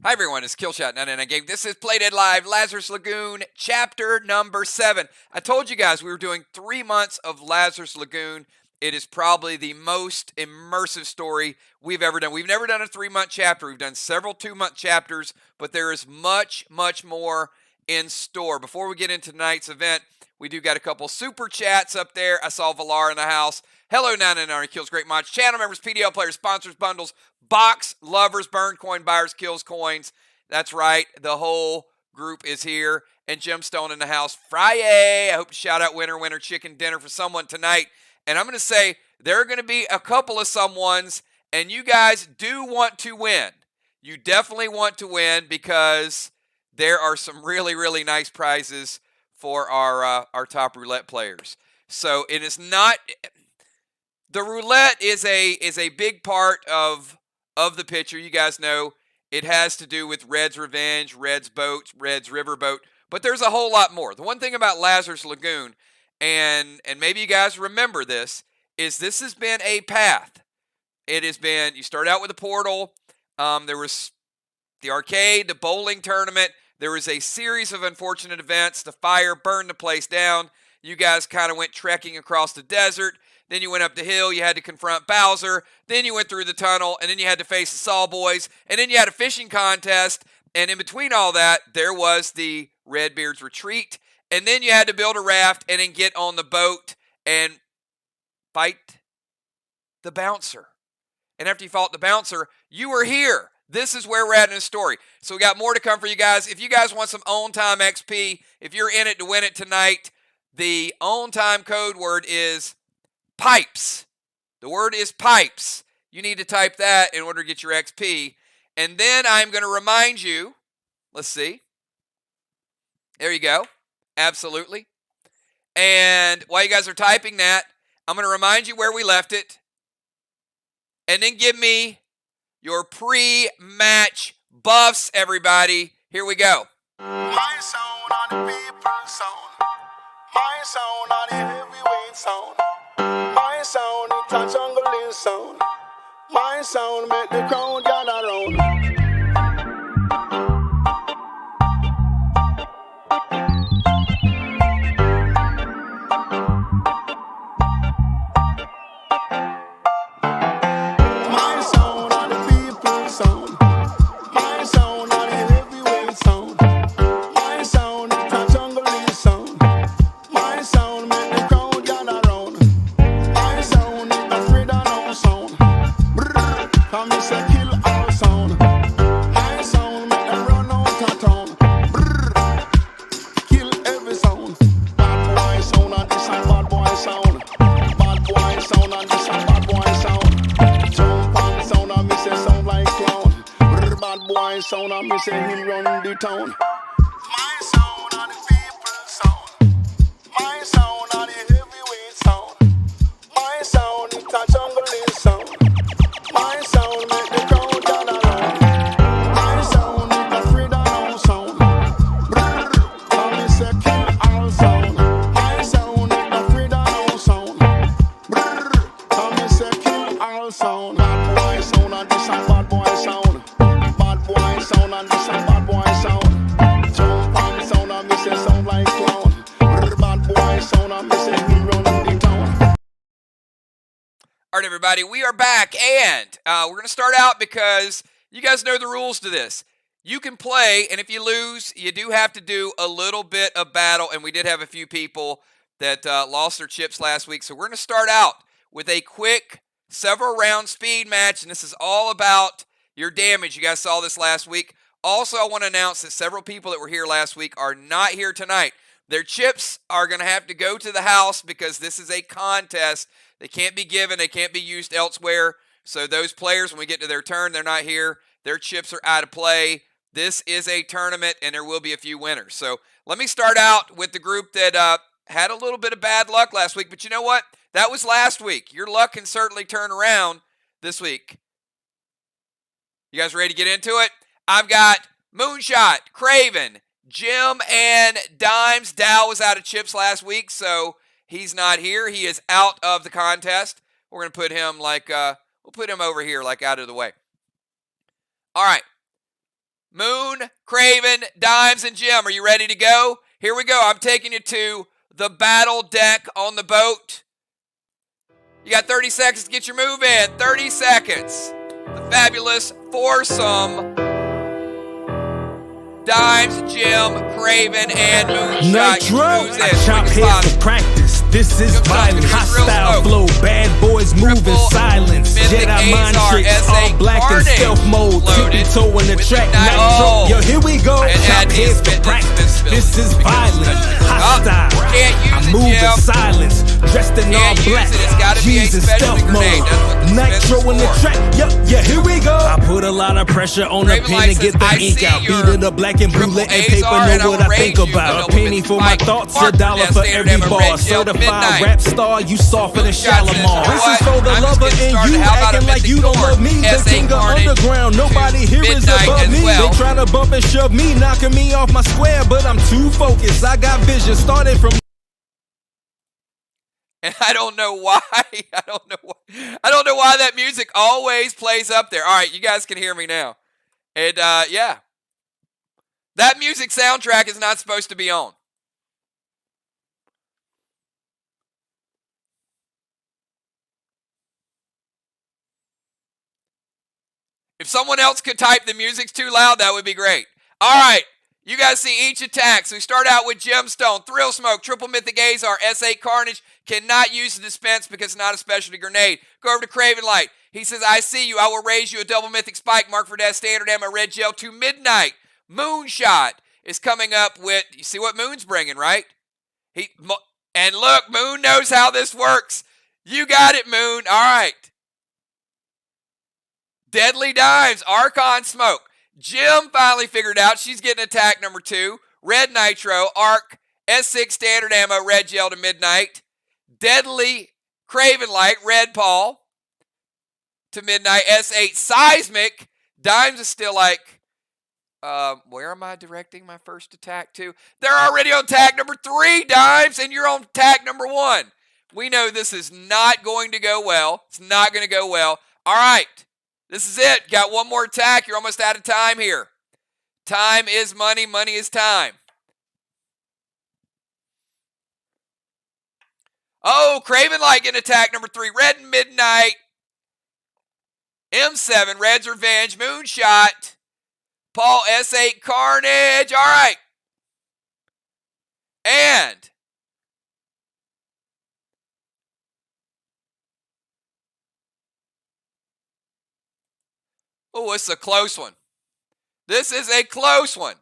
Hi everyone, it's Killshot99 Game. This is Playdead Live, Lazarus Lagoon, chapter number 7. I told you guys we were doing 3 months of Lazarus Lagoon. It is probably the most immersive story we've ever done. We've never done a 3-month chapter. We've done several 2-month chapters, but there is much, much more in store. Before we get into tonight's event, we do got a couple super chats up there. I saw Valar in the house. Hello, 99 Kills, great mods. Channel members, PDL players, sponsors, bundles, box lovers, burn coin buyers, kills coins. That's right. The whole group is here. And Gemstone in the house. Friday. I hope to shout out winner chicken dinner for someone tonight. And I'm going to say there are going to be a couple of someones, and you guys do want to win. You definitely want to win because there are some really, really nice prizes for our top roulette players. So it is not. The roulette is a big part of the picture. You guys know it has to do with Red's Revenge, Red's Boat, Red's Riverboat, but there's a whole lot more. The one thing about Lazarus Lagoon, and maybe you guys remember this, is this has been a path. It has been, you start out with a portal, there was the arcade, the bowling tournament, there was a series of unfortunate events, the fire burned the place down, you guys kind of went trekking across the desert, then you went up the hill, you had to confront Bowser, then you went through the tunnel, and then you had to face the Saw Boys, and then you had a fishing contest, and in between all that, there was the Redbeard's Retreat, and then you had to build a raft and then get on the boat and fight the bouncer. And after you fought the bouncer, you were here. This is where we're at in the story. So we got more to come for you guys. If you guys want some on-time XP, if you're in it to win it tonight, the on-time code word is pipes. The word is pipes. You need to type that in order to get your XP. And then I'm going to remind you, let's see. There you go. Absolutely. And while you guys are typing that, I'm going to remind you where we left it. And then give me your pre-match buffs, everybody. Here we go. My sound on the people sound. My sound on the heavyweight sound. My sound is a jungling sound. My sound make the crowd gather round. My sound on the people sound. My sound on the heavyweight sound. My sound is a jungling sound. My sound make the crowd gather round. My sound is a afraid of no sound. Brrr, come me say kill all sound. My sound make them run out of town. Brrr, kill every sound. Bad boy sound and this a bad boy sound. Bad boy sound and this a bad boy sound. Jump on sound and me say sound like clown. Brrr, bad boy sound and me say him run the town. My sound and the people sound. My sound and the heavyweight sound. My sound is a jungling sound. My sound make the crowd gather round. My sound is afraid of no sound. Brrr, come me say kill all sound. My sound is afraid of no sound. Brrr, come me say kill all sound. Bad boy sound and this a bad boy sound. Bad boy sound and this a bad boy sound. Jump on sound and me say sound like clown. Brrr, bad boy sound and me say he run the town. All right, everybody, we are back, and we're going to start out because you guys know the rules to this. You can play, and if you lose, you do have to do a little bit of battle, and we did have a few people that lost their chips last week, so we're going to start out with a quick several-round speed match, and this is all about your damage. You guys saw this last week. Also, I want to announce that several people that were here last week are not here tonight. Their chips are going to have to go to the house because this is a contest. They can't be given. They can't be used elsewhere. So those players, when we get to their turn, they're not here. Their chips are out of play. This is a tournament, and there will be a few winners. So let me start out with the group that had a little bit of bad luck last week. But you know what? That was last week. Your luck can certainly turn around this week. You guys ready to get into it? I've got Moonshot, Craven, Jim, and Dimes. Dow was out of chips last week, so he's not here. He is out of the contest. We're going to put him like, we'll put him over here, like out of the way. All right. Moon, Craven, Dimes, and Jim. Are you ready to go? Here we go. I'm taking you to the battle deck on the boat. You got 30 seconds to get your move in. 30 seconds. The fabulous foursome. Dimes, Jim, Craven, and Moonshot. Nitro, I chop heads for practice. This is violent, hostile flow. Bad boys moving silence. Jedi mind tricks, all black and stealth mode. Tippy toe in the track. Nitro, yo, here we go. Chop heads for practice. This is violent, hostile. I move in silence. Dressed in all black. Jesus stealth mode. Nitro in the track. Yeah, here we go. I put a lot of pressure on the pen to get the ink out. Beat it up black and blue, letting paper know what I think about. A penny for my thoughts, $1 for every bar. Certified rap star, you softer than Shalimar. This is for the lover and you acting like you don't love me. The king of underground, nobody here is above me. They try to bump and shove me, knocking me off my square, but I'm too focused. I got vision, started from. And I don't know why. I don't know why that music always plays up there. All right, you guys can hear me now. And yeah. That music soundtrack is not supposed to be on. If someone else could type the music's too loud, that would be great. All right. You guys see each attack. So we start out with Gemstone, Thrill Smoke, Triple Mythic Azar, S8 Carnage. Cannot use the dispense because it's not a specialty grenade. Go over to Craven Light. He says, I see you. I will raise you a double mythic spike mark for that standard ammo red gel to midnight. Moonshot is coming up with, you see what Moon's bringing, right? And look, Moon knows how this works. You got it, Moon. All right. Deadly Dimes, Archon Smoke. Jim finally figured out she's getting attack number 2. Red Nitro, Arc, S6 standard ammo, red gel to midnight. Deadly Craven Light, Red Paul to midnight. S8 Seismic. Dimes is still like, where am I directing my first attack to? They're already on attack number 3, Dimes, and you're on attack number 1. We know this is not going to go well. It's not going to go well. All right. This is it. Got one more attack. You're almost out of time here. Time is money. Money is time. Oh, Craven Light getting attack number 3. Red Midnight. M7. Red's Revenge. Moonshot. Paul S8 Carnage. All right. And oh, it's a close one. This is a close one.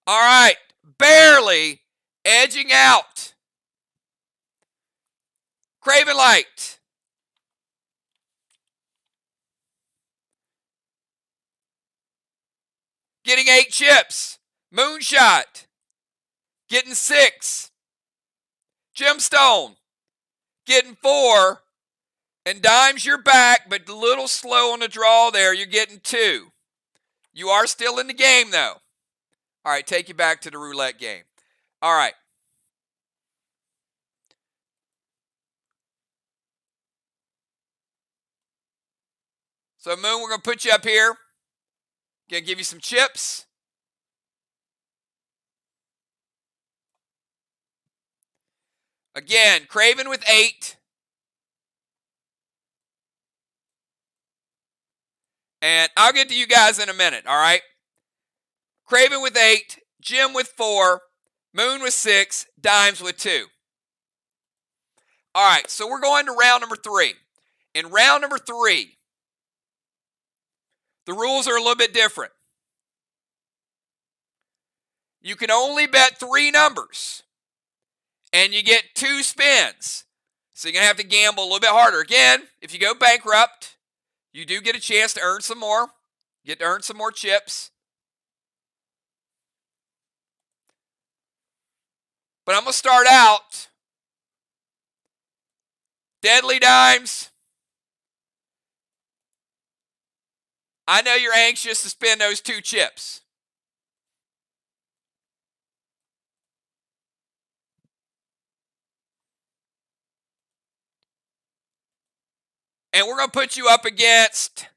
All right. Barely edging out. Craven Light. Getting 8 chips. Moonshot. Getting 6. Gemstone. Getting 4. And Dimes, you're back, but a little slow on the draw there. You're getting 2. You are still in the game, though. All right, take you back to the roulette game. All right. So, Moon, we're going to put you up here. Going to give you some chips. Again, Craven with 8. And I'll get to you guys in a minute, all right? Craven with 8, Jim with 4, Moon with 6, Dimes with 2. All right, so we're going to round number 3. In round number 3, the rules are a little bit different. You can only bet 3 numbers, and you get 2 spins. So you're going to have to gamble a little bit harder. Again, if you go bankrupt, you do get a chance to earn some more. Get to earn some more chips. But I'm going to start out. Deadly Dimes. I know you're anxious to spin those 2 chips. And we're going to put you up against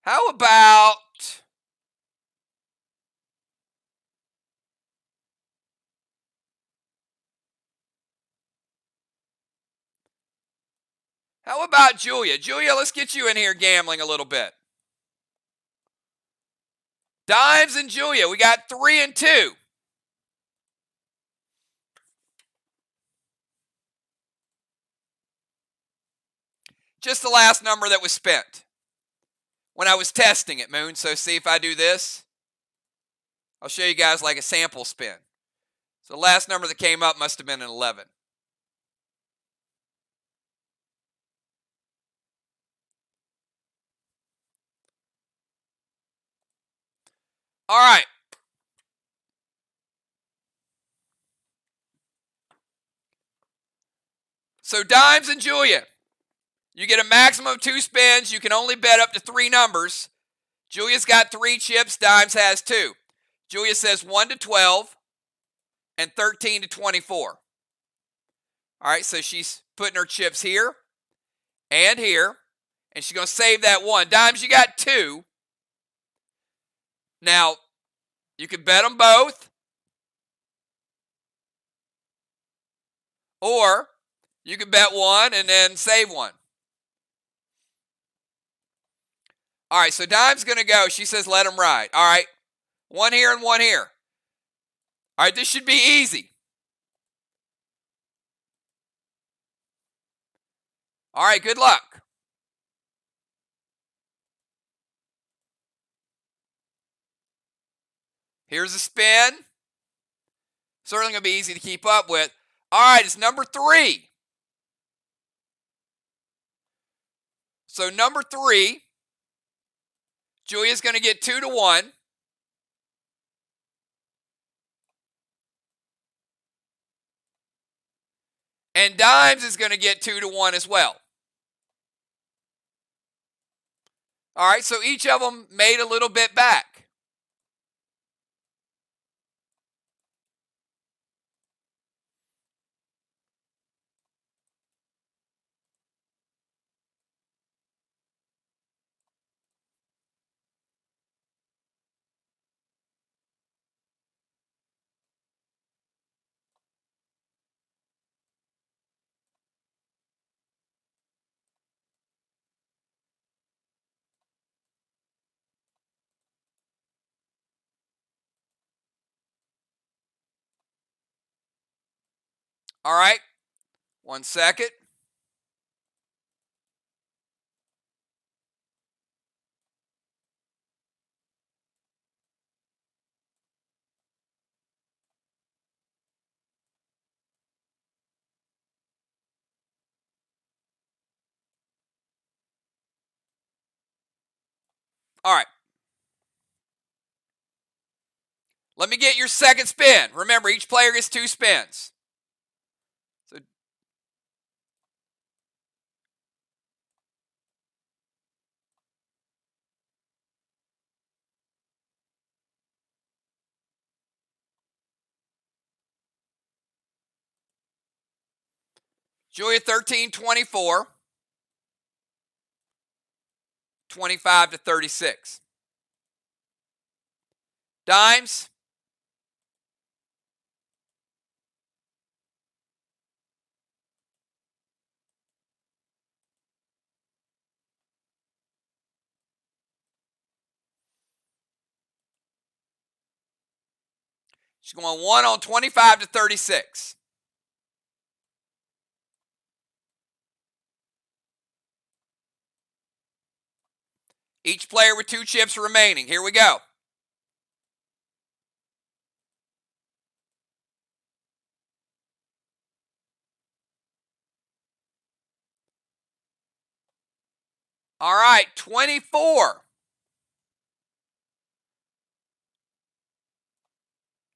How about Julia? Julia, let's get you in here gambling a little bit. Dimes and Julia, we got 3 and 2. Just the last number that was spent when I was testing it, Moon. So see if I do this. I'll show you guys like a sample spin. So the last number that came up must have been an 11. All right. So Dimes and Julia, you get a maximum of 2 spins. You can only bet up to 3 numbers. Julia's got 3 chips. Dimes has 2. Julia says 1 to 12 and 13 to 24. All right, so she's putting her chips here and here, and she's going to save that 1. Dimes, you got 2. Now, you can bet them both, or you can bet 1 and then save 1. All right, so Dime's going to go. She says let them ride. All right, 1 here and 1 here. All right, this should be easy. All right, good luck. Here's a spin. Certainly going to be easy to keep up with. All right, it's number 3. So number 3, Julia's going to get 2 to 1. And Dimes is going to get 2 to 1 as well. All right, so each of them made a little bit back. All right, 1 second. All right. Let me get your second spin. Remember, each player gets 2 spins. So Julia 13, 24. 25 to 36. Dimes. She's going 1 on 25 to 36. Each player with 2 chips remaining. Here we go. All right, 24.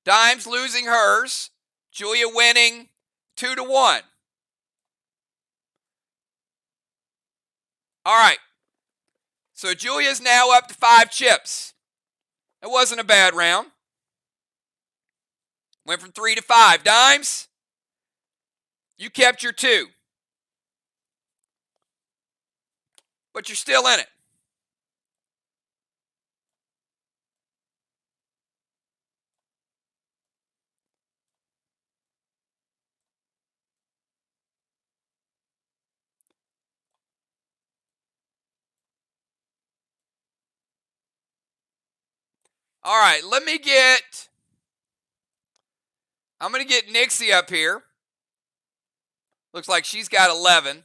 Dimes losing hers. Julia winning 2 to 1. All right. So Julia's now up to 5 chips. It wasn't a bad round. Went from 3 to 5. Dimes, you kept your 2. But you're still in it. All right, I'm going to get Nixie up here. Looks like she's got 11.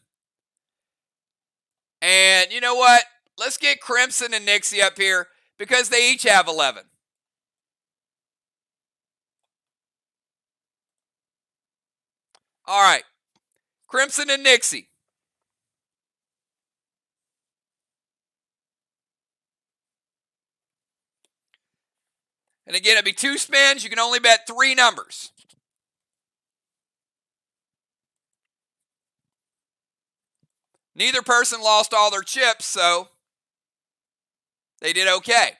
And you know what? Let's get Crimson and Nixie up here because they each have 11. All right, Crimson and Nixie. And again, it'd be 2 spins. You can only bet 3 numbers. Neither person lost all their chips, so they did okay.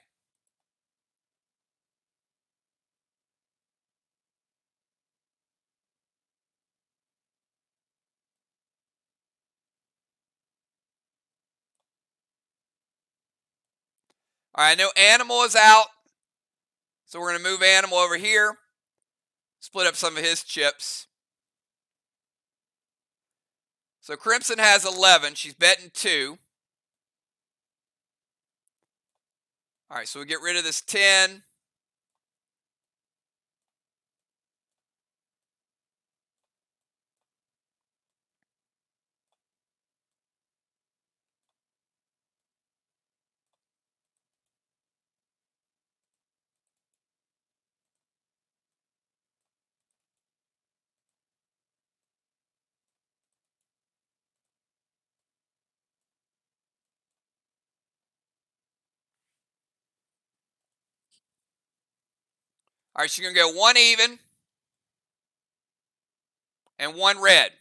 All right, I know Animal is out, so we're going to move Animal over here, split up some of his chips. So Crimson has 11. She's betting 2. All right, so we get rid of this 10. All right, she's going to go 1 even and 1 red.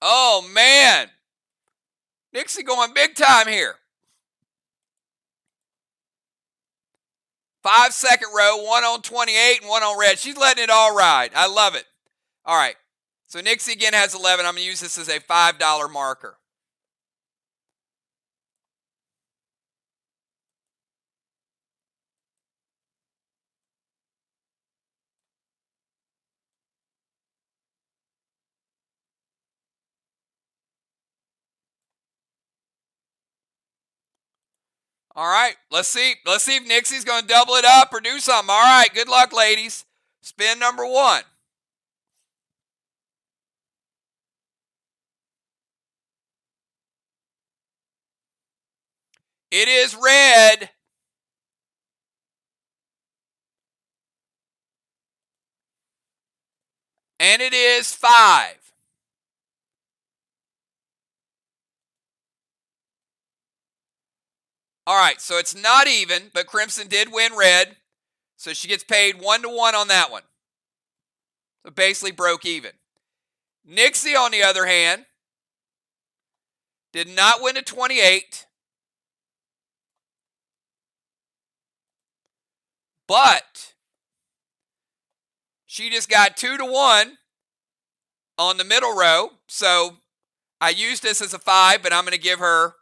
Oh, man. Nixie going big time here. 5-second row, 1 on 28 and 1 on red. She's letting it all ride. I love it. All right, so Nixie again has 11. I'm going to use this as a $5 marker. All right, let's see. Let's see if Nixie's going to double it up or do something. All right, good luck, ladies. Spin number 1. It is red. And it is 5. All right, so it's not even, but Crimson did win red. So she gets paid 1-1 on that one. So basically broke even. Nixie, on the other hand, did not win a 28. But she just got 2-1 on the middle row. So I used this as a 5, but I'm going to give her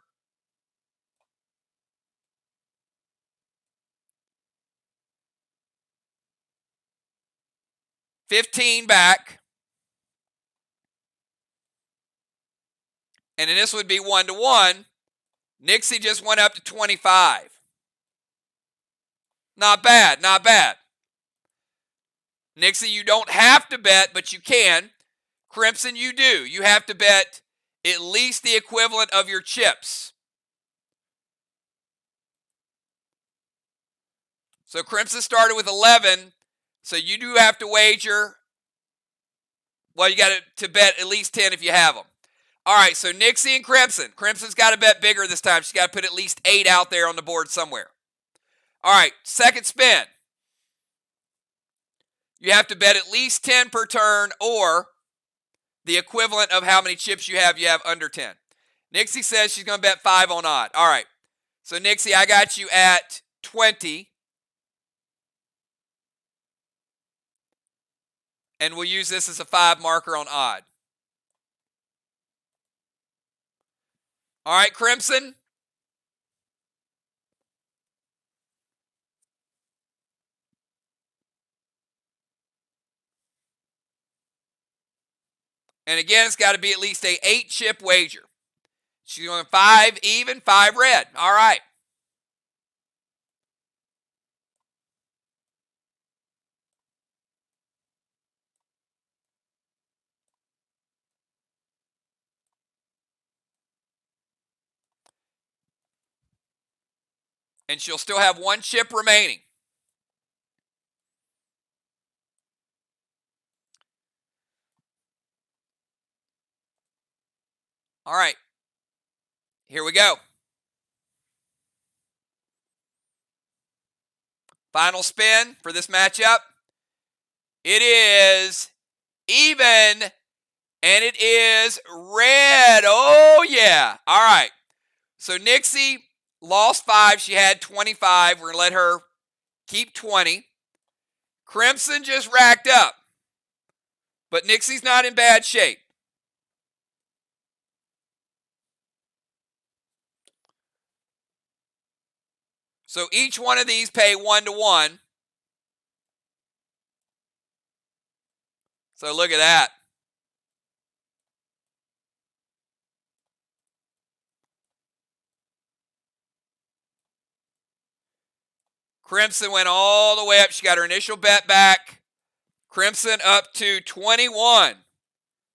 $15 back. And then this would be 1-1. Nixie just went up to 25. Not bad, not bad. Nixie, you don't have to bet, but you can. Crimson, you do. You have to bet at least the equivalent of your chips. So Crimson started with 11, so you do have to wager. Well, you got to bet at least 10 if you have them. All right, so Nixie and Crimson. Crimson's got to bet bigger this time. She's got to put at least 8 out there on the board somewhere. All right, second spin. You have to bet at least 10 per turn or the equivalent of how many chips you have under 10. Nixie says she's going to bet 5 on odd. All right, so Nixie, I got you at 20. And we'll use this as a 5 marker on odd. All right, Crimson. And again, it's got to be at least a 8-chip wager. She's going 5 even, 5 red. All right. And she'll still have 1 chip remaining. All right. Here we go. Final spin for this matchup. It is even, and it is red. Oh, yeah. All right. So Nixie lost 5. She had 25. We're going to let her keep 20. Crimson just racked up. But Nixie's not in bad shape. So each one of these pay 1 to 1. So look at that. Crimson went all the way up. She got her initial bet back. Crimson up to 21.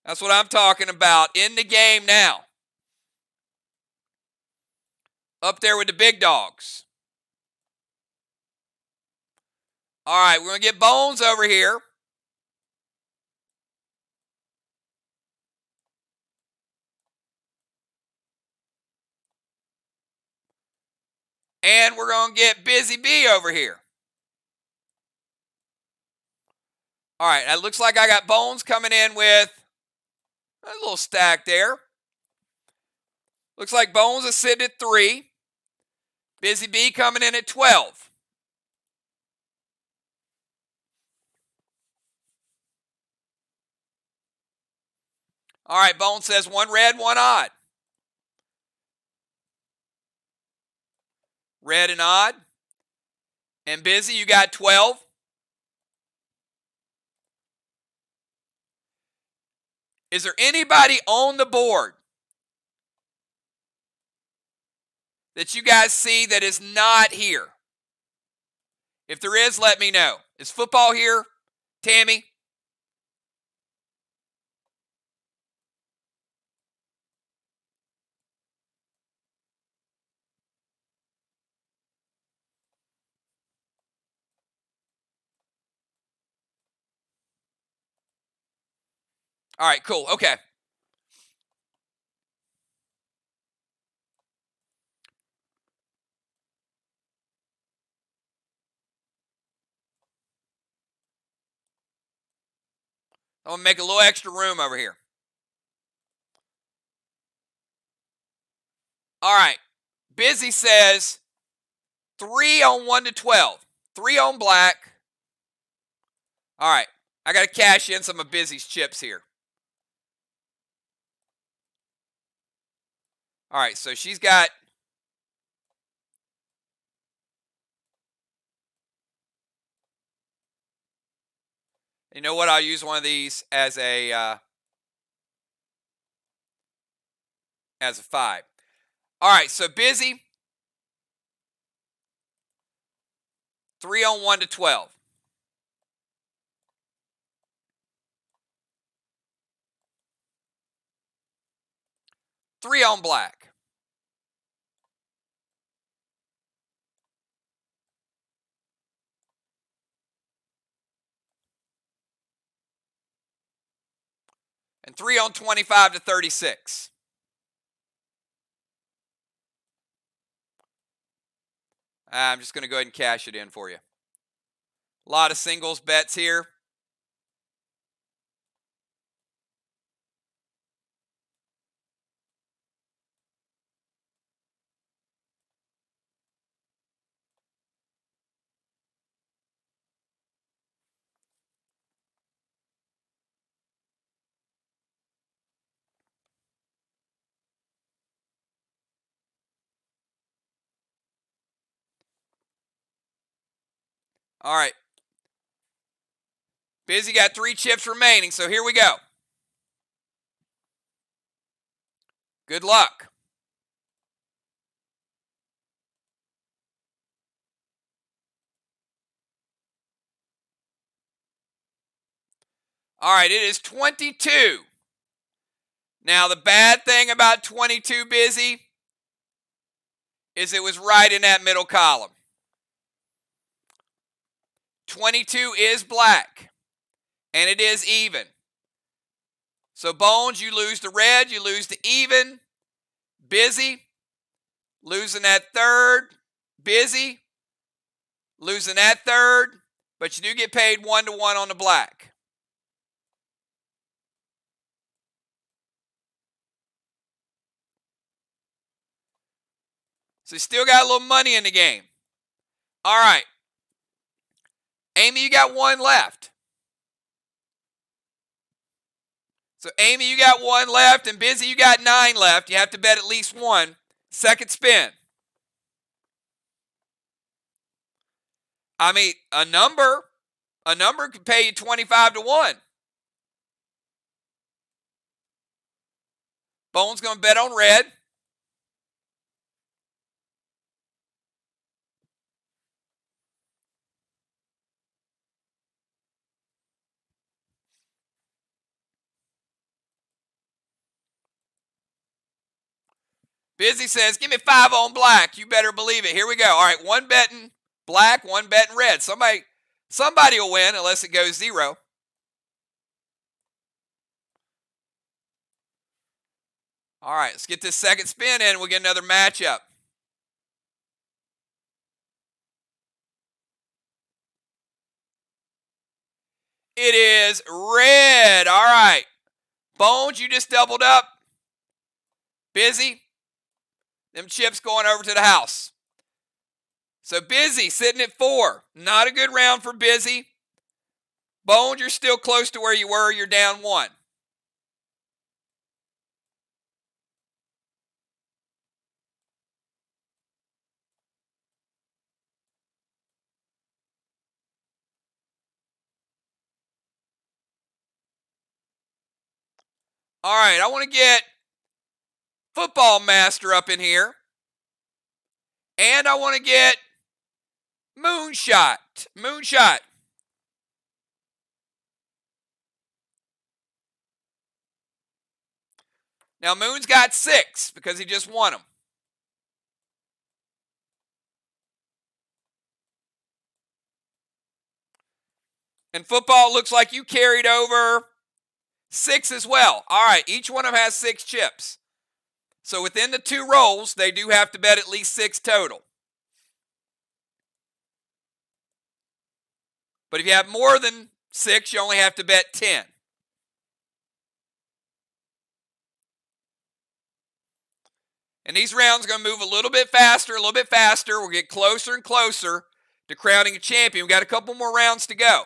That's what I'm talking about. In the game now. Up there with the big dogs. All right, we're going to get Bones over here. And we're going to get Busy Bee over here. All right, it looks like I got Bones coming in with a little stack there. Looks like Bones is sitting at 3. Busy Bee coming in at 12. All right, Bones says 1 red, 1 odd. Red and odd. And Busy, you got 12. Is there anybody on the board that you guys see that is not here? If there is, let me know. Is football here, Tammy? All right, cool. Okay. I'm going to make a little extra room over here. All right. Busy says 3 on 1 to 12. 3 on black. All right. I got to cash in some of Busy's chips here. All right, so she's got... You know what? I'll use one of these as a 5. All right, so Busy, 3 on 1 to 12. Three on black. And 3 on 25 to 36. I'm just going to go ahead and cash it in for you. A lot of singles bets here. All right. Busy got 3 chips remaining, so here we go. Good luck. All right, it is 22. Now, the bad thing about 22, Busy, is it was right in that middle column. 22 is black, and it is even. So, Bones, you lose the red, you lose the even. Busy, losing that third. Busy, losing that third. But you do get paid 1-1 on the black. So you still got a little money in the game. All right. Amy, you got one left. So, Amy, you got one left, and Busy, you got 9 left. You have to bet at least one. Second spin. I mean, a number could pay you 25-1. Bones going to bet on red. Busy says, give me 5 on black. You better believe it. Here we go. All right, one betting black, one betting red. Somebody will win unless it goes 0. All right, let's get this second spin in. We'll get another matchup. It is red. All right. Bones, you just doubled up. Busy. Them chips going over to the house. So, Busy sitting at 4. Not a good round for Busy. Bones, you're still close to where you were. You're down 1. All right, I want to get Football Master up in here. And I want to get Moonshot. Moonshot. Now, Moon's got 6 because he just won them. And Football looks like you carried over 6 as well. All right, each one of them has 6 chips. So within the 2 rolls, they do have to bet at least 6 total. But if you have more than 6, you only have to bet 10. And these rounds are going to move a little bit faster. We'll get closer and closer to crowning a champion. We've got a couple more rounds to go.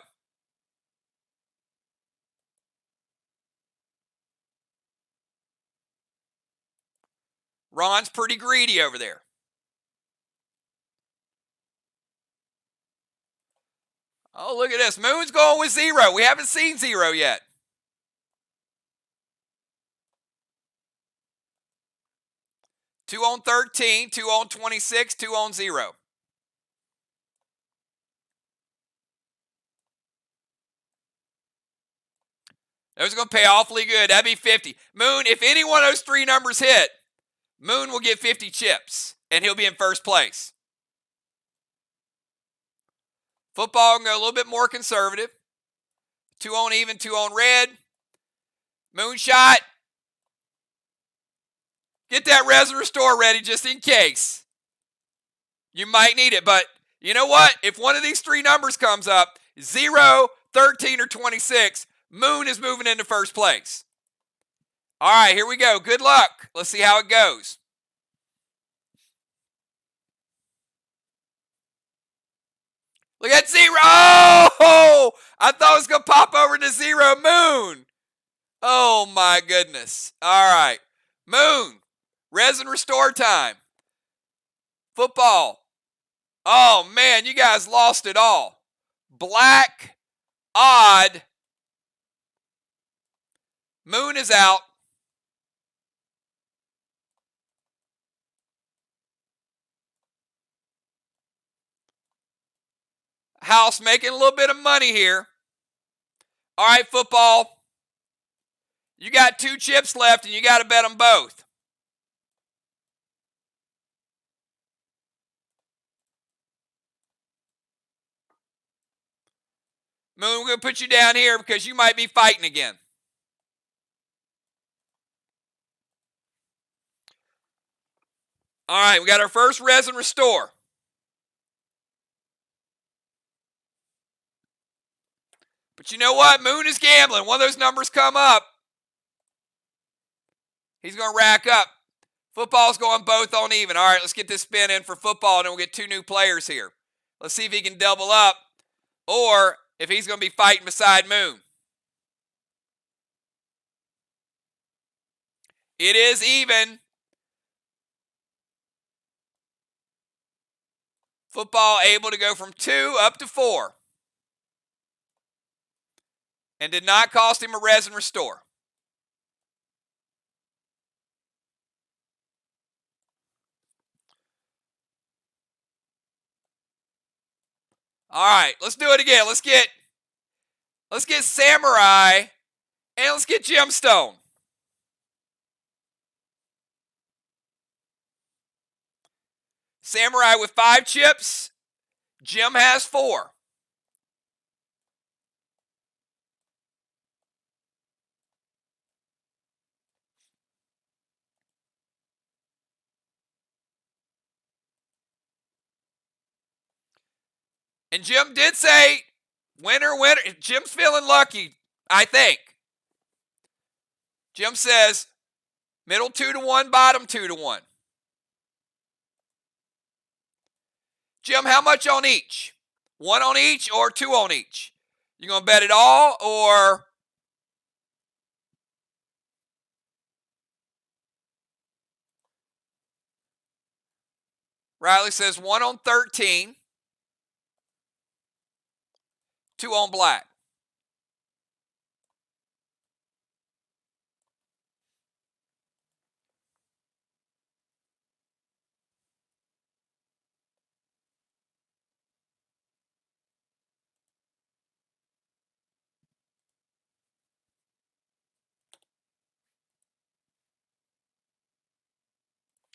Ron's pretty greedy over there. Oh, look at this. Moon's going with 0. We haven't seen 0 yet. Two on 13, 2 on 26, 2 on 0. Those are going to pay awfully good. That'd be 50. Moon, if any one of those 3 numbers hit, Moon will get 50 chips, and he'll be in first place. Football can go a little bit more conservative. 2 on even, 2 on red. Moonshot. Get that res and restore ready just in case. You might need it, but you know what? If one of these 3 numbers comes up, 0, 13, or 26, Moon is moving into first place. All right, here we go. Good luck. Let's see how it goes. Look at 0. Oh, I thought it was going to pop over to 0. Moon. Oh, my goodness. All right. Moon. Res and restore time. Football. Oh, man, you guys lost it all. Black. Odd. Moon is out. House making a little bit of money here. All right, football. You got 2 chips left, and you got to bet them both. Moon, we're going to put you down here because you might be fighting again. All right, we got our first resin restore. But you know what? Moon is gambling. One of those numbers come up. He's going to rack up. Football's going both on even. All right, let's get this spin in for football, and then we'll get 2 new players here. Let's see if he can double up or if he's going to be fighting beside Moon. It is even. Football able to go from 2 up to 4. And did not cost him a resin restore. All right, let's do it again. Let's get Samurai and let's get Gemstone. Samurai with 5 chips. Jim has 4. And Jim did say, winner, winner. Jim's feeling lucky, I think. Jim says, middle 2 to 1, bottom 2 to 1. Jim, how much on each? 1 on each or 2 on each? You going to bet it all or? Riley says 1 on 13. 2 on black.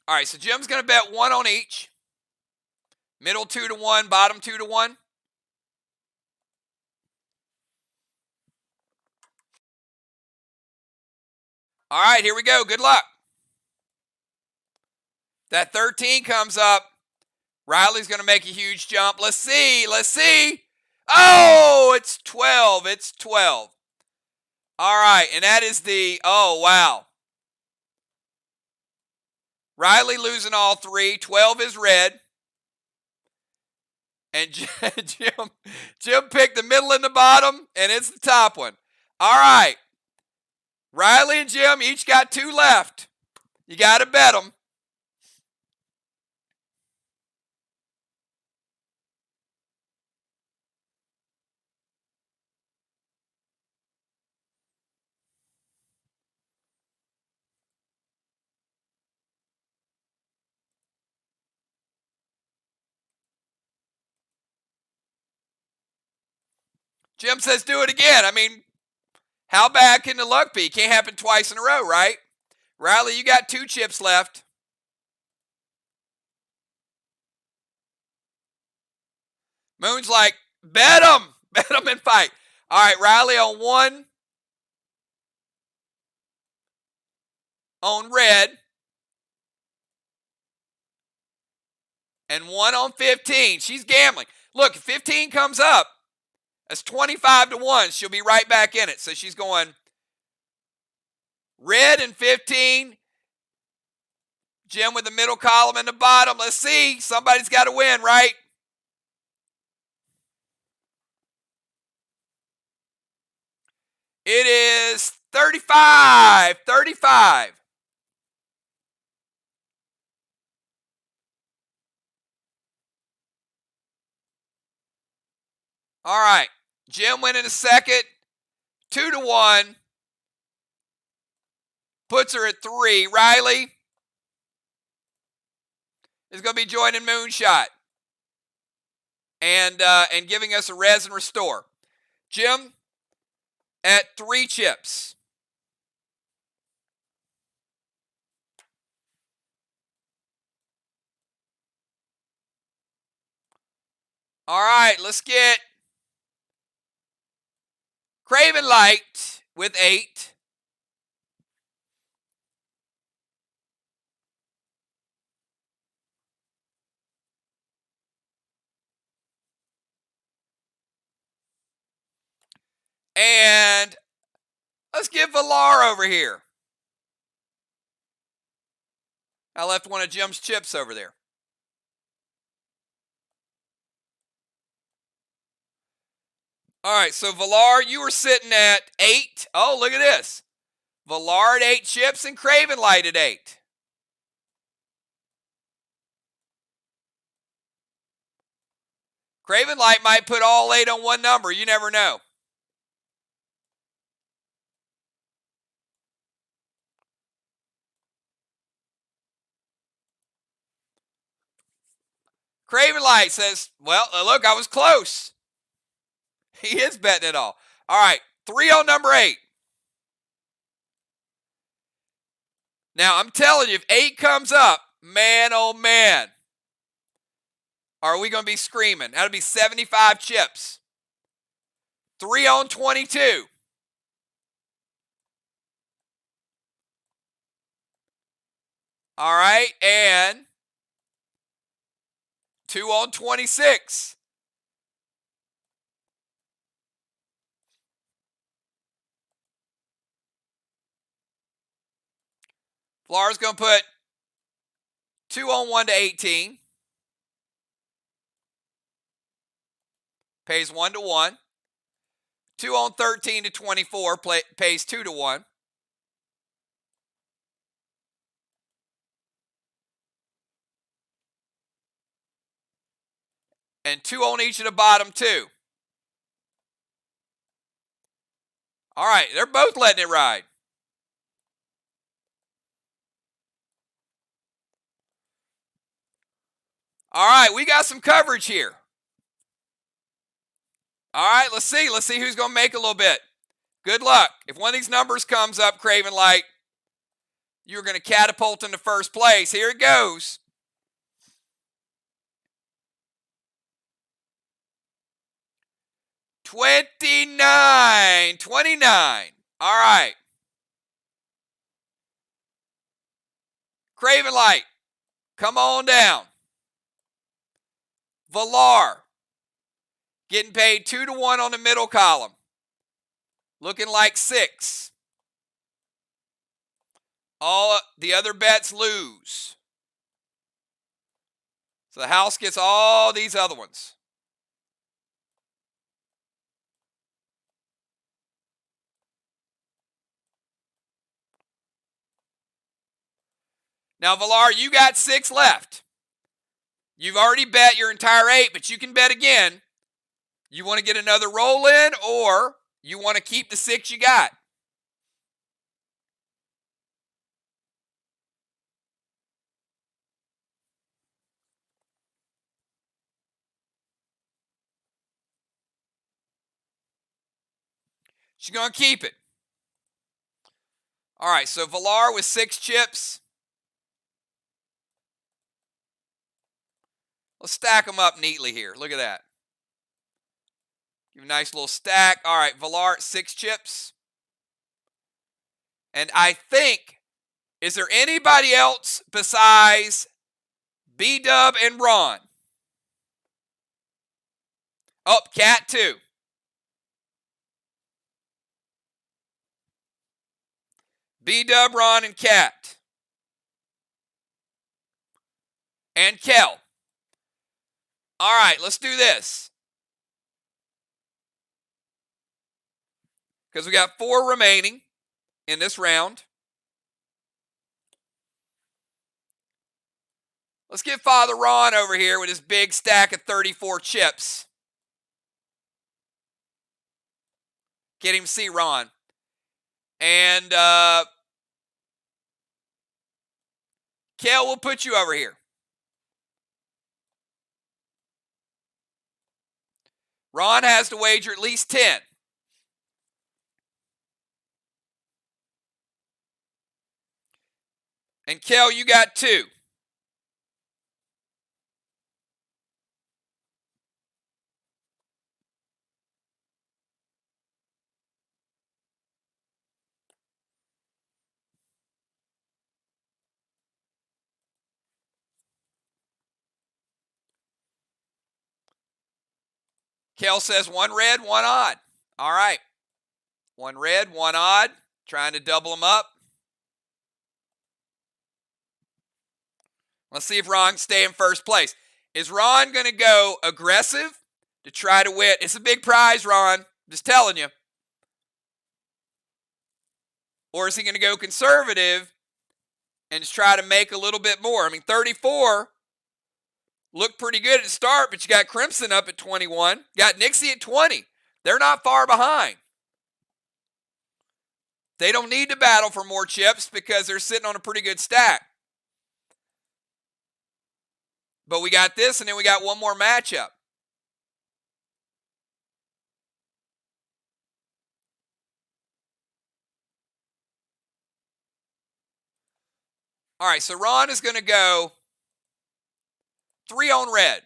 All right, so Jim's going to bet 1 on each. Middle 2 to 1, bottom 2 to 1. All right, here we go. Good luck. That 13 comes up. Riley's going to make a huge jump. Let's see. Let's see. Oh, it's 12. It's 12. All right, and that is the, oh, wow. Riley losing all 3. 12 is red. And Jim picked the middle and the bottom, and it's the top one. All right. Riley and Jim each got 2 left. You got to bet them. Jim says do it again. I mean, how bad can the luck be? Can't happen twice in a row, right? Riley, you got 2 chips left. Moon's like, bet them. Bet them and fight. All right, Riley on 1. On red. And 1 on 15. She's gambling. Look, if 15 comes up, that's 25 to 1. She'll be right back in it. So she's going red and 15. Jim with the middle column and the bottom. Let's see. Somebody's got to win, right? It is 35. 35. All right. Jim went in a second. 2 to 1. Puts her at 3. Riley is going to be joining Moonshot and giving us a res and restore. Jim, at 3 chips. All right, let's get Craven Light with 8. And let's get Valar over here. I left one of Jim's chips over there. All right, so Valar, you were sitting at 8. Oh, look at this. Valar at 8 chips and Craven Light at 8. Craven Light might put all 8 on one number. You never know. Craven Light says, well, look, I was close. He is betting it all. All right, 3 on number 8. Now, I'm telling you, if 8 comes up, man, oh man, are we going to be screaming? That'll be 75 chips. 3 on 22. All right, and 2 on 26. Valar's going to put 2 on 1 to 18. Pays 1 to 1. 2 on 13 to 24. Pays 2 to 1. And 2 on each of the bottom 2. All right, they're both letting it ride. All right, we got some coverage here. All right, let's see. Let's see who's going to make a little bit. Good luck. If one of these numbers comes up, Craven Light, you're going to catapult into first place. Here it goes. 29. 29. All right. Craven Light, come on down. Valar, getting paid 2 to 1 on the middle column. Looking like 6. All the other bets lose. So the house gets all these other ones. Now, Valar, you got 6 left. You've already bet your entire 8, but you can bet again. You want to get another roll in, or you want to keep the 6 you got? She's going to keep it. All right, so Valar with 6 chips. Let's stack them up neatly here. Look at that. Give a nice little stack. All right, Valar, 6 chips. And I think, is there anybody else besides B-Dub and Ron? Oh, Cat 2. B-Dub, Ron, and Cat. And Kel. All right, let's do this. Because we got 4 remaining in this round. Let's get Father Ron over here with his big stack of 34 chips. Get him to see Ron. And Kel, we'll put you over here. Ron has to wager at least 10. And Kel, you got 2. Kel says 1 red, 1 odd. All right. 1 red, 1 odd. Trying to double them up. Let's see if Ron can stay in first place. Is Ron going to go aggressive to try to win? It's a big prize, Ron. Just telling you. Or is he going to go conservative and just try to make a little bit more? I mean, 34 looked pretty good at the start, but you got Crimson up at 21. You got Nixie at 20. They're not far behind. They don't need to battle for more chips because they're sitting on a pretty good stack. But we got this, and then we got one more matchup. All right, so Ron is going to go 3 on red.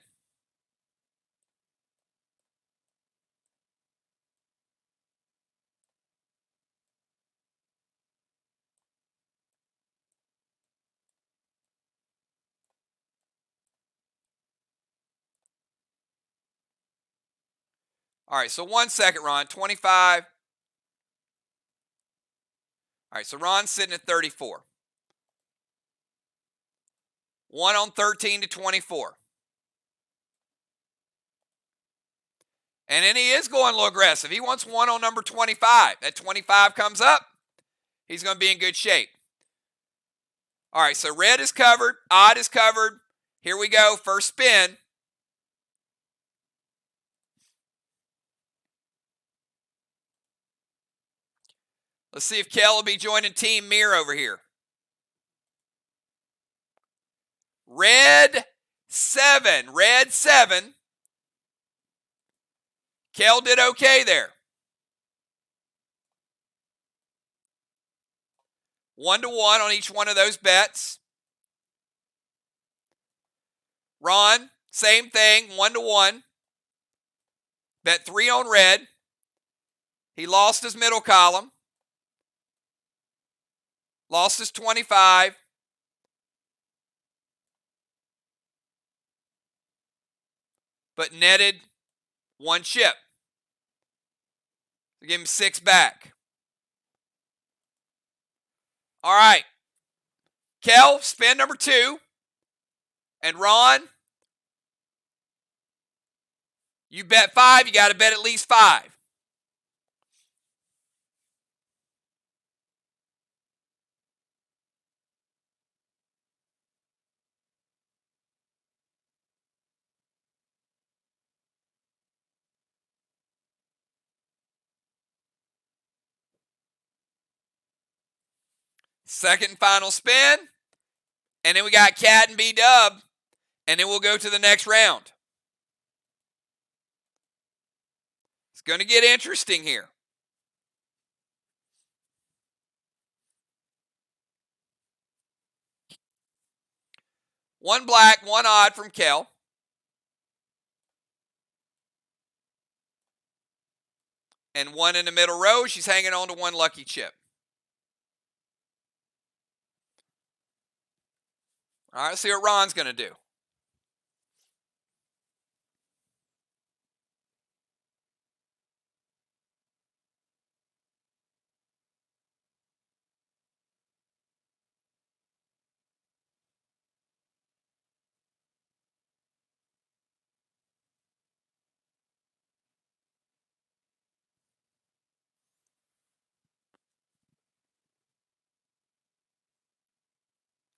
All right, so 1 second, Ron. 25. All right, so Ron's sitting at 34. 1 on 13 to 24. And then he is going a little aggressive. He wants 1 on number 25. That 25 comes up, he's going to be in good shape. All right, so red is covered. Odd is covered. Here we go. First spin. Let's see if Kel will be joining Team Mir over here. Red 7. Red 7. Kel did okay there. 1 to 1 on each one of those bets. Ron, same thing, 1 to 1. Bet 3 on red. He lost his middle column. Lost his 25. But netted 1 chip. So give him 6 back. All right. Kel, spin number 2. And Ron, you bet 5. You got to bet at least 5. Second and final spin. And then we got Cat and B-Dub. And then we'll go to the next round. It's going to get interesting here. One black, 1 odd from Kel. And 1 in the middle row. She's hanging on to 1 lucky chip. All right, let's see what Ron's going to do.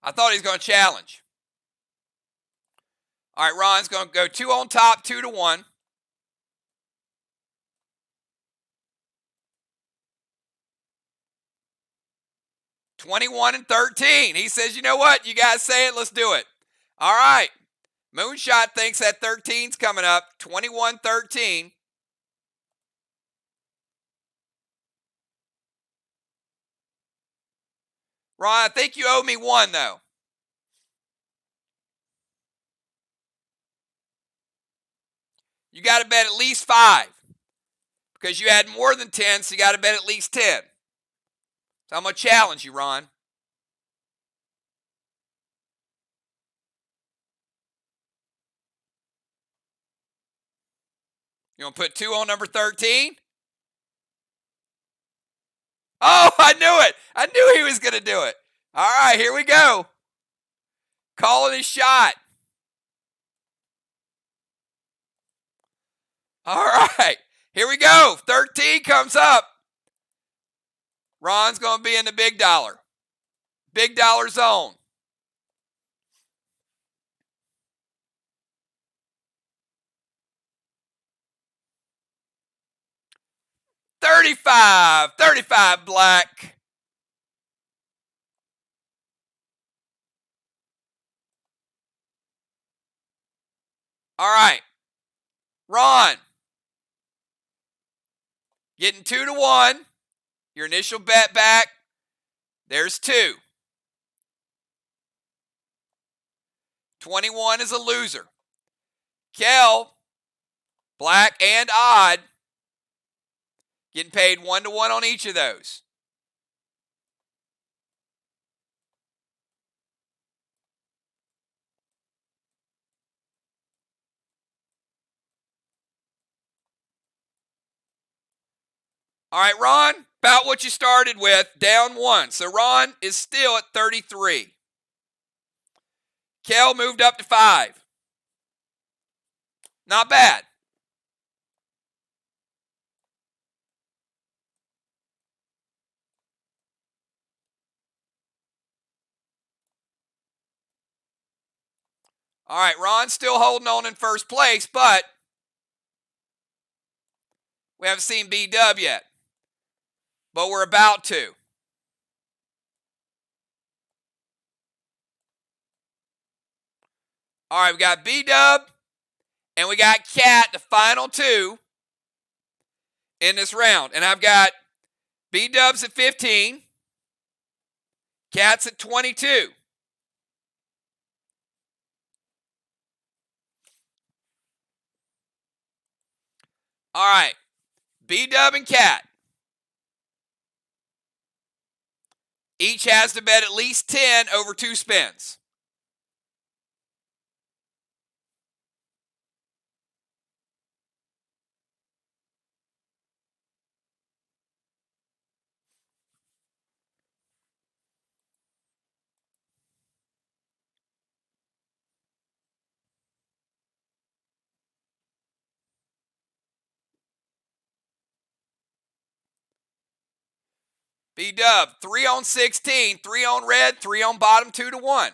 I thought he was going to challenge. All right, Ron's going to go 2 on top, 2 to 1. $21 and 13. He says, you know what? You guys say it. Let's do it. All right. Moonshot thinks that 13's coming up. 21-13. Ron, I think you owe me one, though. You got to bet at least 5. Because you had more than 10, so you got to bet at least 10. So I'm going to challenge you, Ron. You want to put 2 on number 13? Oh, I knew it. I knew he was going to do it. All right, here we go. Calling his shot. All right, here we go. 13 comes up. Ron's going to be in the big dollar. Big dollar zone. $35 black. All right, Ron. Getting 2 to 1. Your initial bet back. There's 2. 21 is a loser. Kel, black and odd, getting paid 1 to 1 on each of those. All right, Ron, about what you started with, down 1. So Ron is still at 33. Kel moved up to 5. Not bad. All right, Ron's still holding on in first place, but we haven't seen B-Dub yet. But we're about to. All right, we got B-Dub and we got Cat, the final 2 in this round. And I've got B-Dub's at 15. Cat's at 22. All right, B-Dub and Cat. Each has to bet at least 10 over 2 spins. B-Dub, 3 on 16, 3 on red, 3 on bottom, 2 to 1.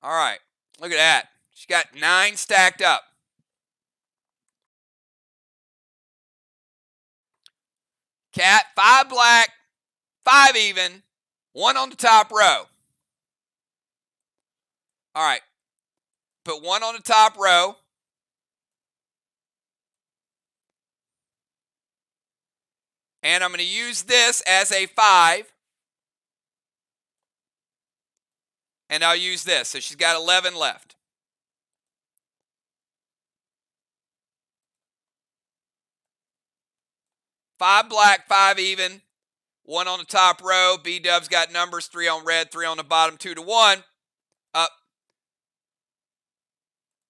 All right, look at that. She got 9 stacked up. Cat, 5 black, 5 even, 1 on the top row. All right, put 1 on the top row. And I'm going to use this as a 5. And I'll use this. So she's got 11 left. Five black, 5 even, 1 on the top row. B-Dub's got numbers, 3 on red, 3 on the bottom, 2 to 1. Up.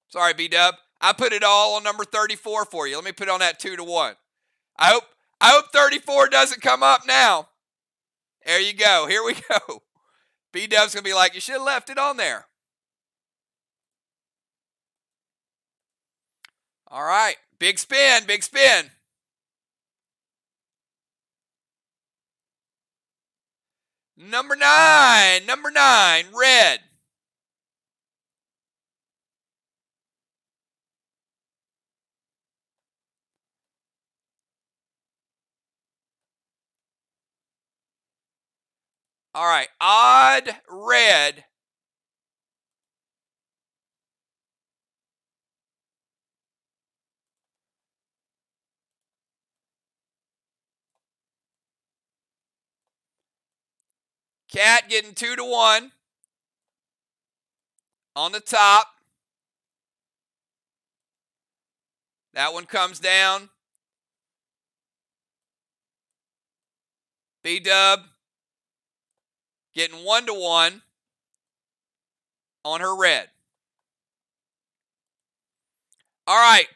Sorry, B-Dub. I put it all on number 34 for you. Let me put on that 2 to 1. I hope 34 doesn't come up now. There you go. Here we go. B-Dub's going to be like, you should have left it on there. All right. Big spin, big spin. Number 9, red. All right, odd red. Cat getting 2-1 on the top. That one comes down. B-Dub getting 1-1 on her red. All right.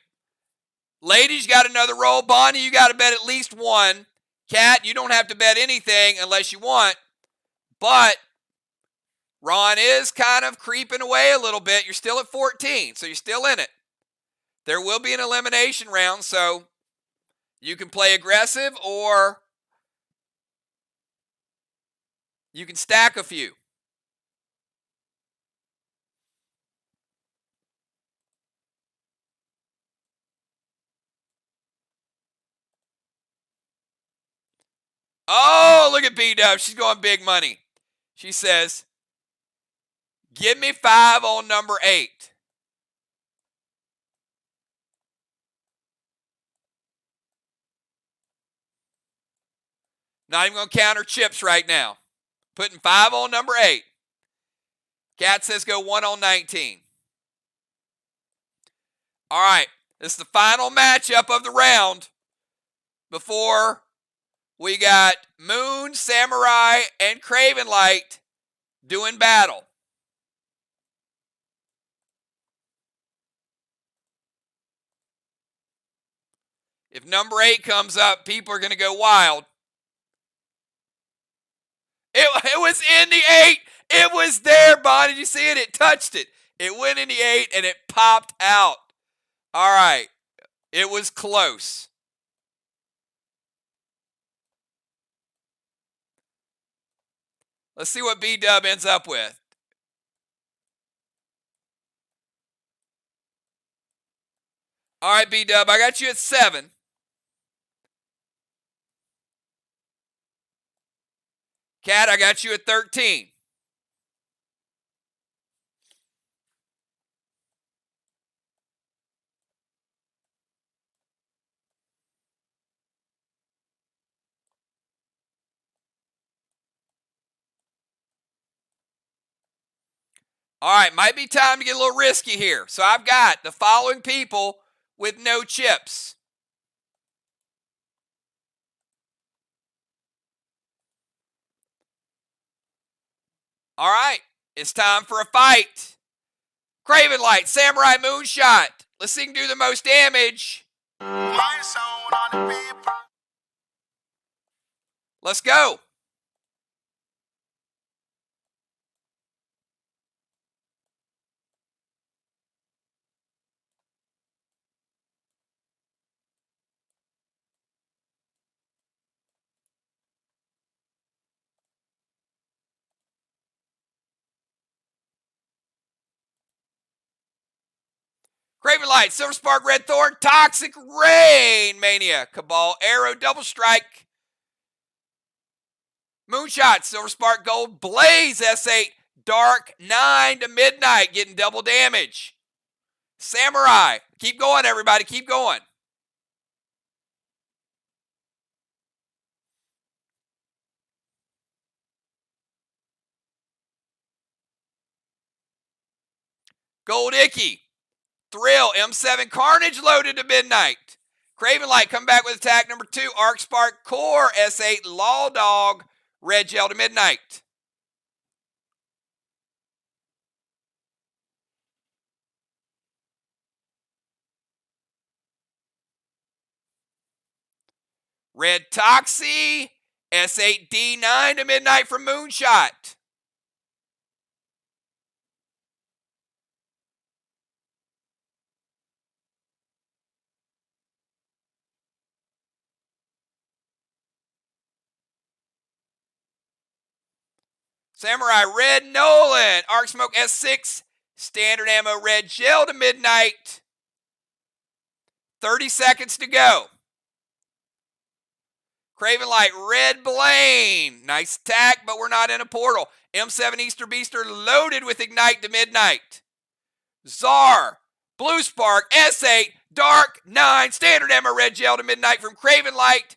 Ladies, you got another roll. Bonnie, you got to bet at least one. Cat, you don't have to bet anything unless you want. But Ron is kind of creeping away a little bit. You're still at 14, so you're still in it. There will be an elimination round, so you can play aggressive or you can stack a few. Oh, look at B-Dub. She's going big money. She says, give me 5 on number 8. Not even going to count her chips right now. Putting 5 on number 8. Cat says go 1 on 19. All right. This is the final matchup of the round before we got Moon, Samurai, and Craven Light doing battle. If number 8 comes up, people are going to go wild. It was in the 8. It was there, Bonnie. Did you see it? It touched it. It went in the 8 and it popped out. All right. It was close. Let's see what B-Dub ends up with. All right, B-Dub, I got you at 7. Cat, I got you at 13. All right, might be time to get a little risky here. So I've got the following people with no chips. All right, it's time for a fight. Craven Light, Samurai, Moonshot. Let's see who can do the most damage. Let's go. Craven Light, Silver Spark, Red Thorn, Toxic Rain, Mania, Cabal, Arrow, Double Strike, Moonshot, Silver Spark, Gold, Blaze, S8, Dark, 9 to Midnight, getting double damage. Samurai, keep going, everybody, keep going. Gold Icky, Thrill, M7, Carnage, loaded to Midnight. Craven Light, come back with attack number 2, Arc Spark, Core, S8, Law Dog, Red Gel to Midnight. Red Toxie, S8D9 to Midnight from Moonshot. Samurai Red Nolan. Arc Smoke S6. Standard Ammo Red Gel to midnight. 30 seconds to go. Craven Light Red Blaine. Nice attack, but we're not in a portal. M7 Easter Beaster loaded with Ignite to midnight. Czar. Blue Spark S8. Dark 9. Standard Ammo Red Gel to midnight from Craven Light.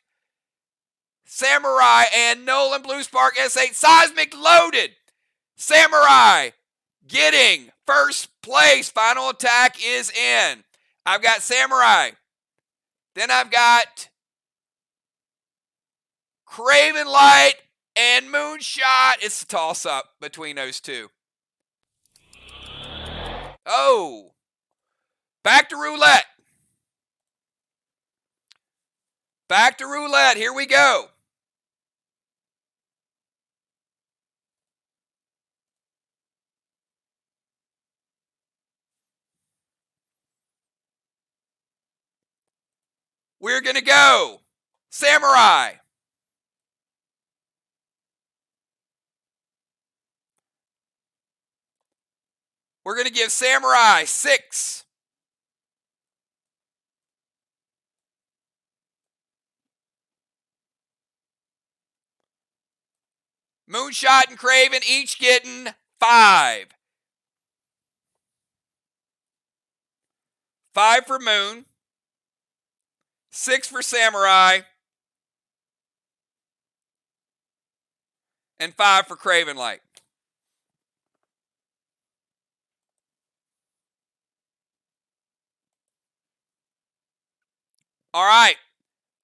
Samurai and Nolan Blue Spark S8 Seismic loaded. Samurai getting first place. Final attack is in. I've got Samurai. Then I've got Craven Light and Moonshot. It's a toss-up between those two. Oh. Back to roulette. Back to roulette. Here we go. We're going to go Samurai. We're going to give Samurai 6. Moonshot and Craven each getting 5. 5 for Moon. 6 for Samurai. And 5 for Craven Light. All right.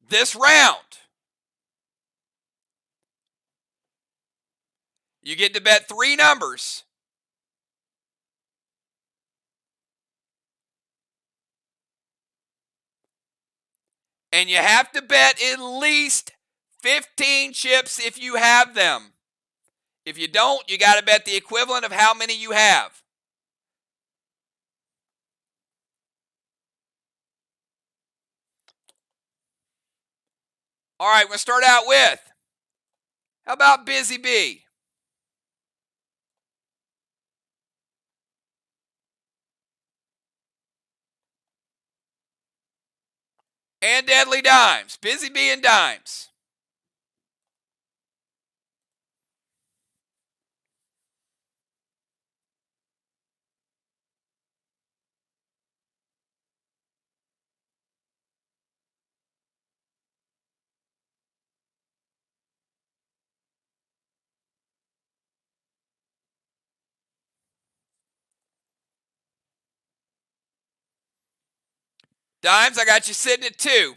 This round, you get to bet 3 numbers. And you have to bet at least 15 chips if you have them. If you don't, you got to bet the equivalent of how many you have. All right, we're going to start out with, how about Busy Bee? And Deadly Dimes. Busy Bee and Dimes. Dimes, I got you sitting at 2.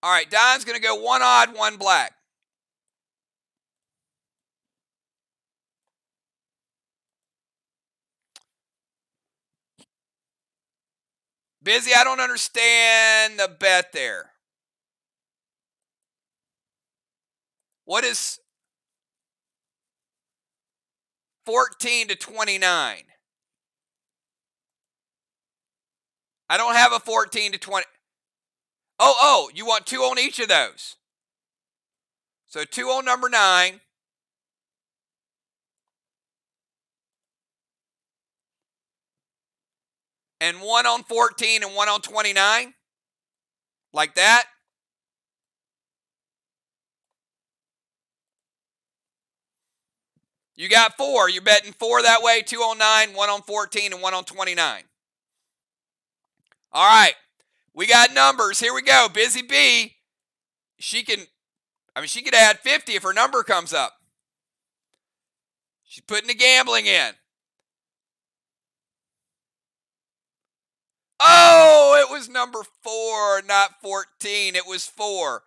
All right, Dime's going to go 1 odd, 1 black. Busy, I don't understand the bet there. What is 14 to 29? I don't have a 14 to 20. Oh, you want 2 on each of those. So 2 on number 9. And 1 on 14 and 1 on 29. Like that. You got 4. You're betting 4 that way. 2 on 9, 1 on 14, and 1 on 29. All right. We got numbers. Here we go. Busy Bee. She could add 50 if her number comes up. She's putting the gambling in. Oh, it was number 4, not 14. It was 4.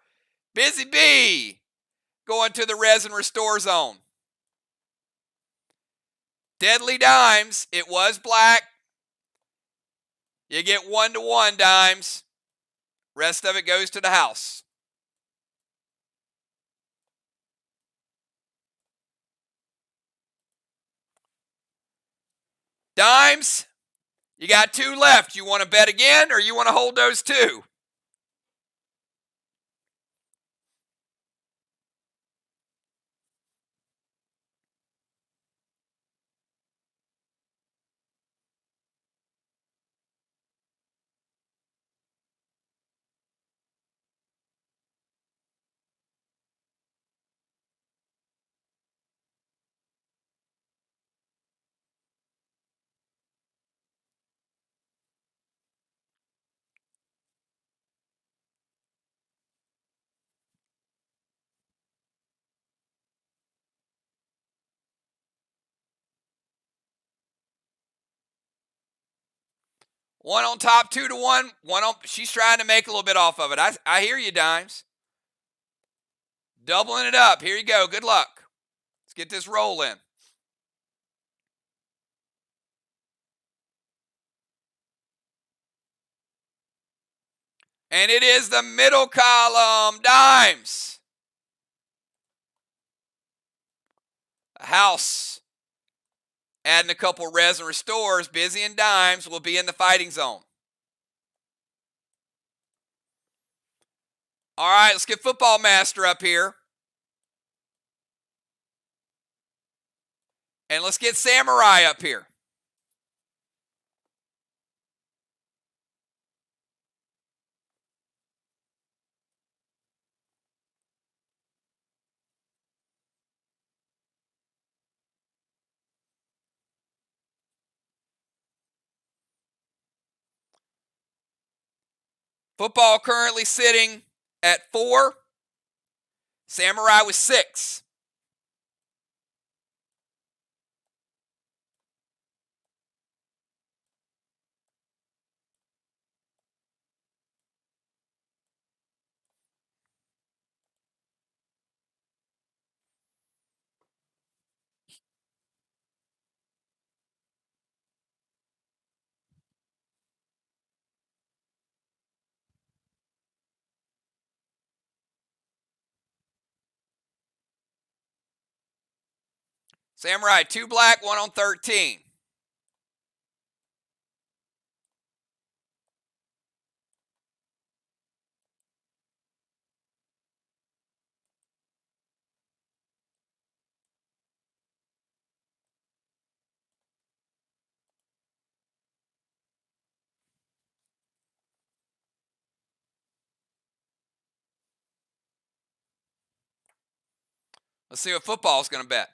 Busy Bee going to the Resin Restore Zone. Deadly dimes. It was black. You get 1-1 dimes. Rest of it goes to the house. Dimes, you got 2 left. You want to bet again or you want to hold those 2? One on top, 2-1. One on. She's trying to make a little bit off of it. I hear you, dimes. Doubling it up. Here you go. Good luck. Let's get this rolling. And it is the middle column. Dimes. A house. Adding a couple res and restores. Busy and dimes will be in the fighting zone. All right, let's get Football Master up here. And let's get Samurai up here. Football currently sitting at 4. Samurai was 6. Samurai, 2 black, 1 on 13. Let's see what football's going to bet.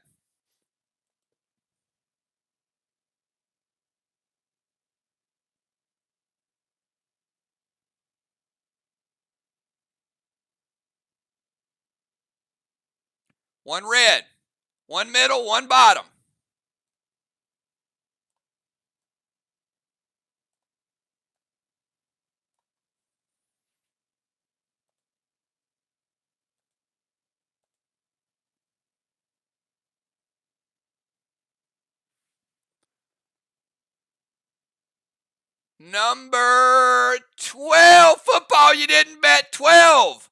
One red, 1 middle, 1 bottom. Number 12, football, you didn't bet 12.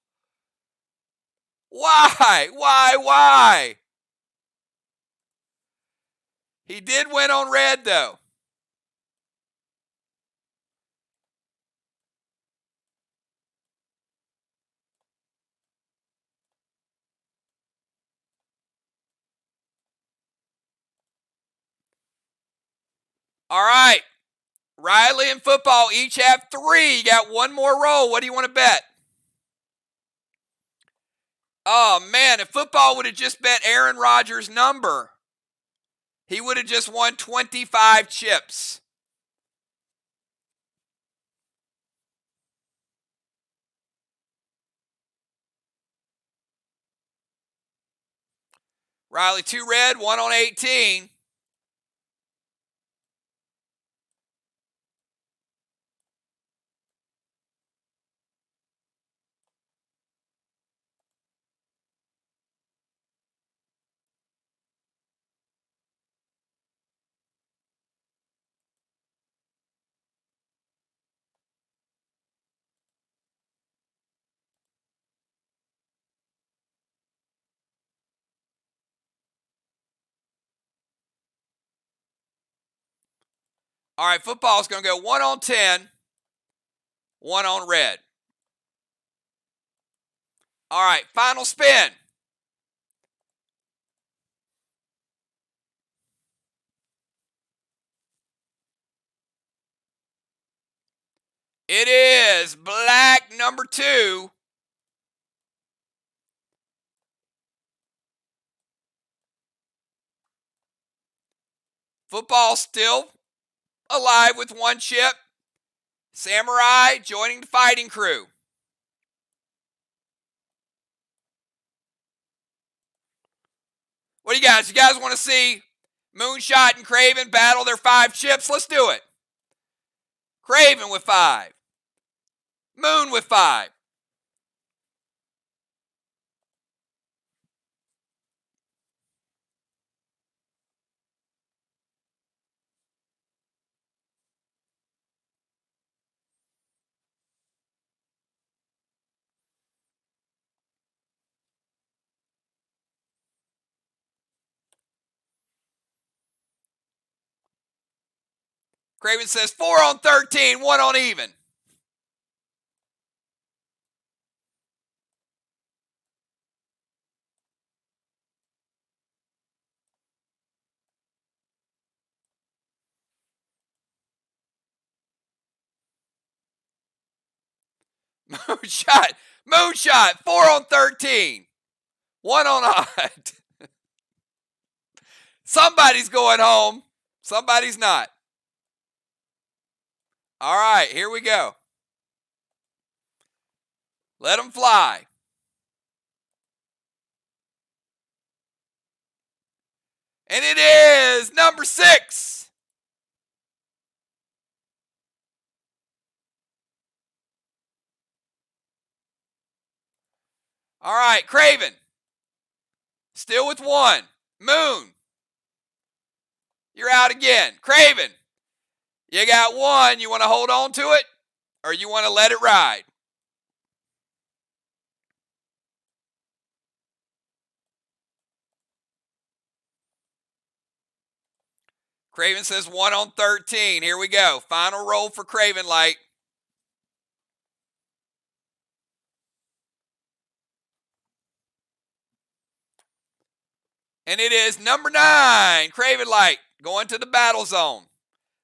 Why? He did win on red, though. All right. Riley and football each have 3. You got 1 more roll. What do you want to bet? Oh, man, if football would have just bet Aaron Rodgers' number, he would have just won 25 chips. Riley, 2 red, 1 on 18. All right, football's going to go 1 on 10, 1 on red. All right, final spin. It is black number 2. Football still alive with 1 chip. Samurai joining the fighting crew. What do you guys? You guys want to see Moonshot and Craven battle their 5 chips? Let's do it. Craven with 5. Moon with 5. Craven says 4 on 13, 1 on even. Moonshot, 4 on 13, 1 on odd. Somebody's going home. Somebody's not. All right, here we go. Let them fly. And it is number 6. All right, Craven. Still with 1. Moon. You're out again. Craven. You got 1. You want to hold on to it, or you want to let it ride? Craven says 1 on 13. Here we go. Final roll for Craven Light. And it is number 9, Craven Light, going to the battle zone.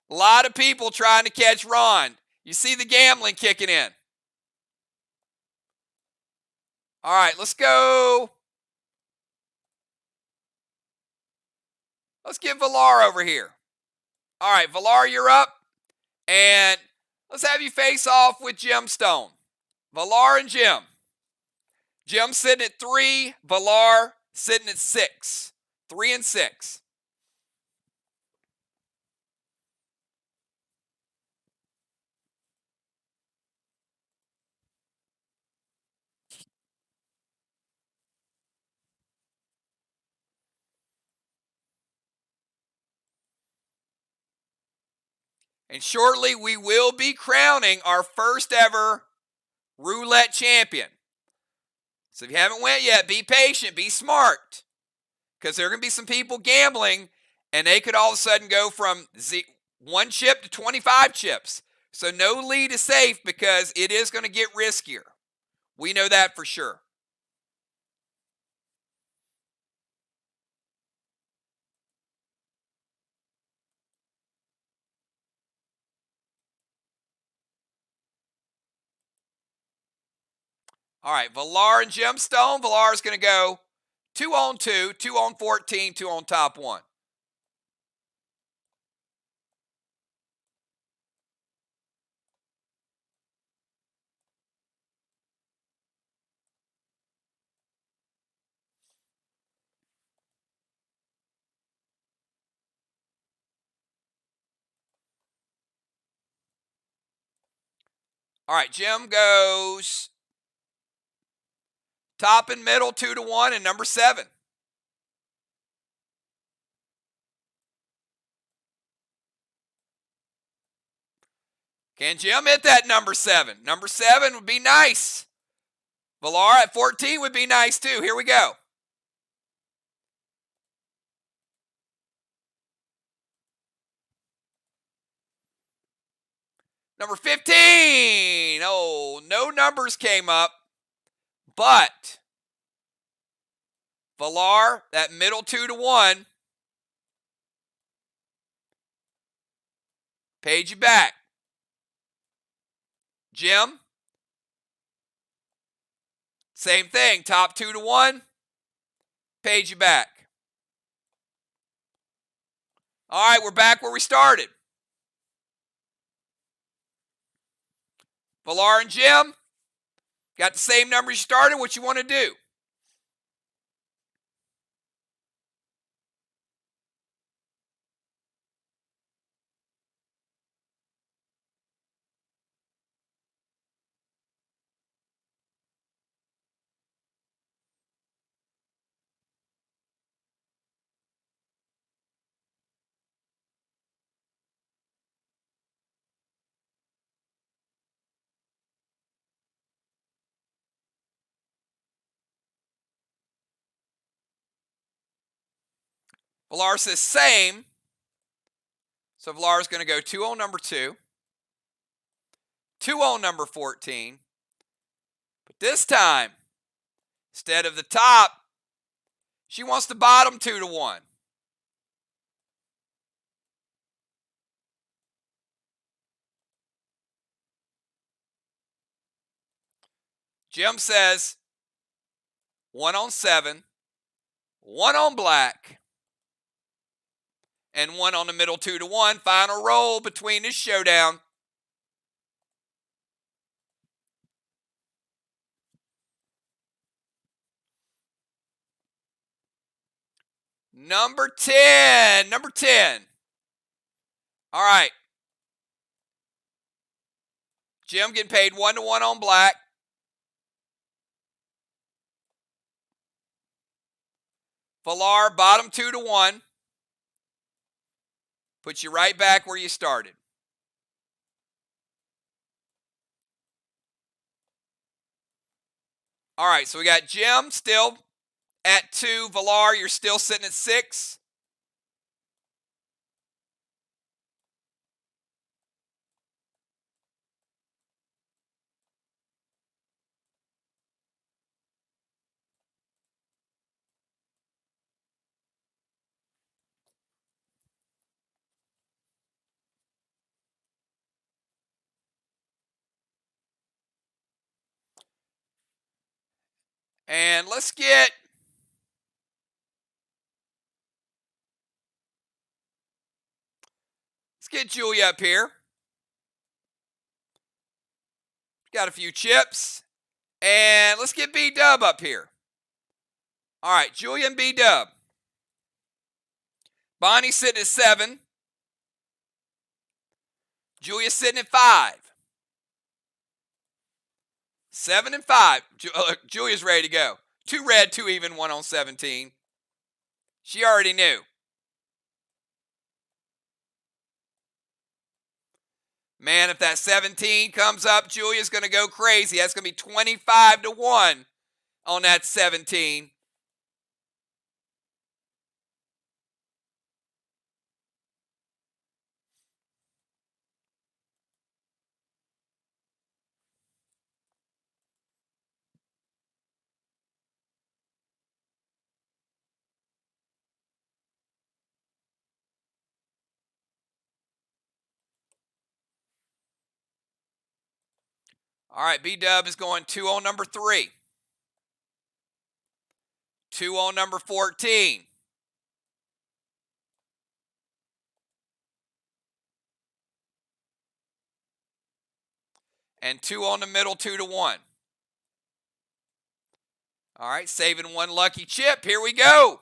A lot of people trying to catch Ron. You see the gambling kicking in. All right, let's go. Let's get Villar over here. All right, Villar, you're up. And let's have you face off with Gemstone. Villar and Jim. Jim sitting at 3, Villar sitting at 6. 3 and 6. And shortly we will be crowning our first ever roulette champion. So if you haven't went yet, be patient, be smart. Because there are going to be some people gambling, and they could all of a sudden go from 1 chip to 25 chips. So no lead is safe because it is going to get riskier. We know that for sure. All right, Villar and Gemstone. Villar is going to go 2 on 2, 2 on 14, 2 on top 1. All right, Jim goes top and middle 2 to 1 and number 7. Can Jim hit that number 7? Number 7 would be nice. Villar at 14 would be nice too. Here we go. Number 15. Oh, no numbers came up, but Valar, that middle 2-1, paid you back. Jim, same thing, top 2-1, paid you back. All right, we're back where we started. Valar and Jim, got the same numbers you started. What you want to do? Valar says same. So Valar is going to go 2 on number 2, 2 on number 14. But this time, instead of the top, she wants the bottom 2-1. Jim says 1 on 7, 1 on black, and 1 on the middle 2-1. Final roll between this showdown. Number 10. Number 10. All right. Jim getting paid 1-1 on black. Valar, bottom 2-1. Puts you right back where you started. All right, so we got Jim still at 2. Valar, you're still sitting at 6. And let's get Julia up here. Got a few chips. And let's get B-Dub up here. All right, Julia and B-Dub. Bonnie's sitting at 7. Julia's sitting at 5. 7 and 5. Julia's ready to go. 2 red, 2 even, 1 on 17. She already knew. Man, if that 17 comes up, Julia's going to go crazy. That's going to be 25-1 on that 17. All right, B-Dub is going 2 on number 3. 2 on number 14. And 2 on the middle 2-1. All right, saving 1 lucky chip. Here we go.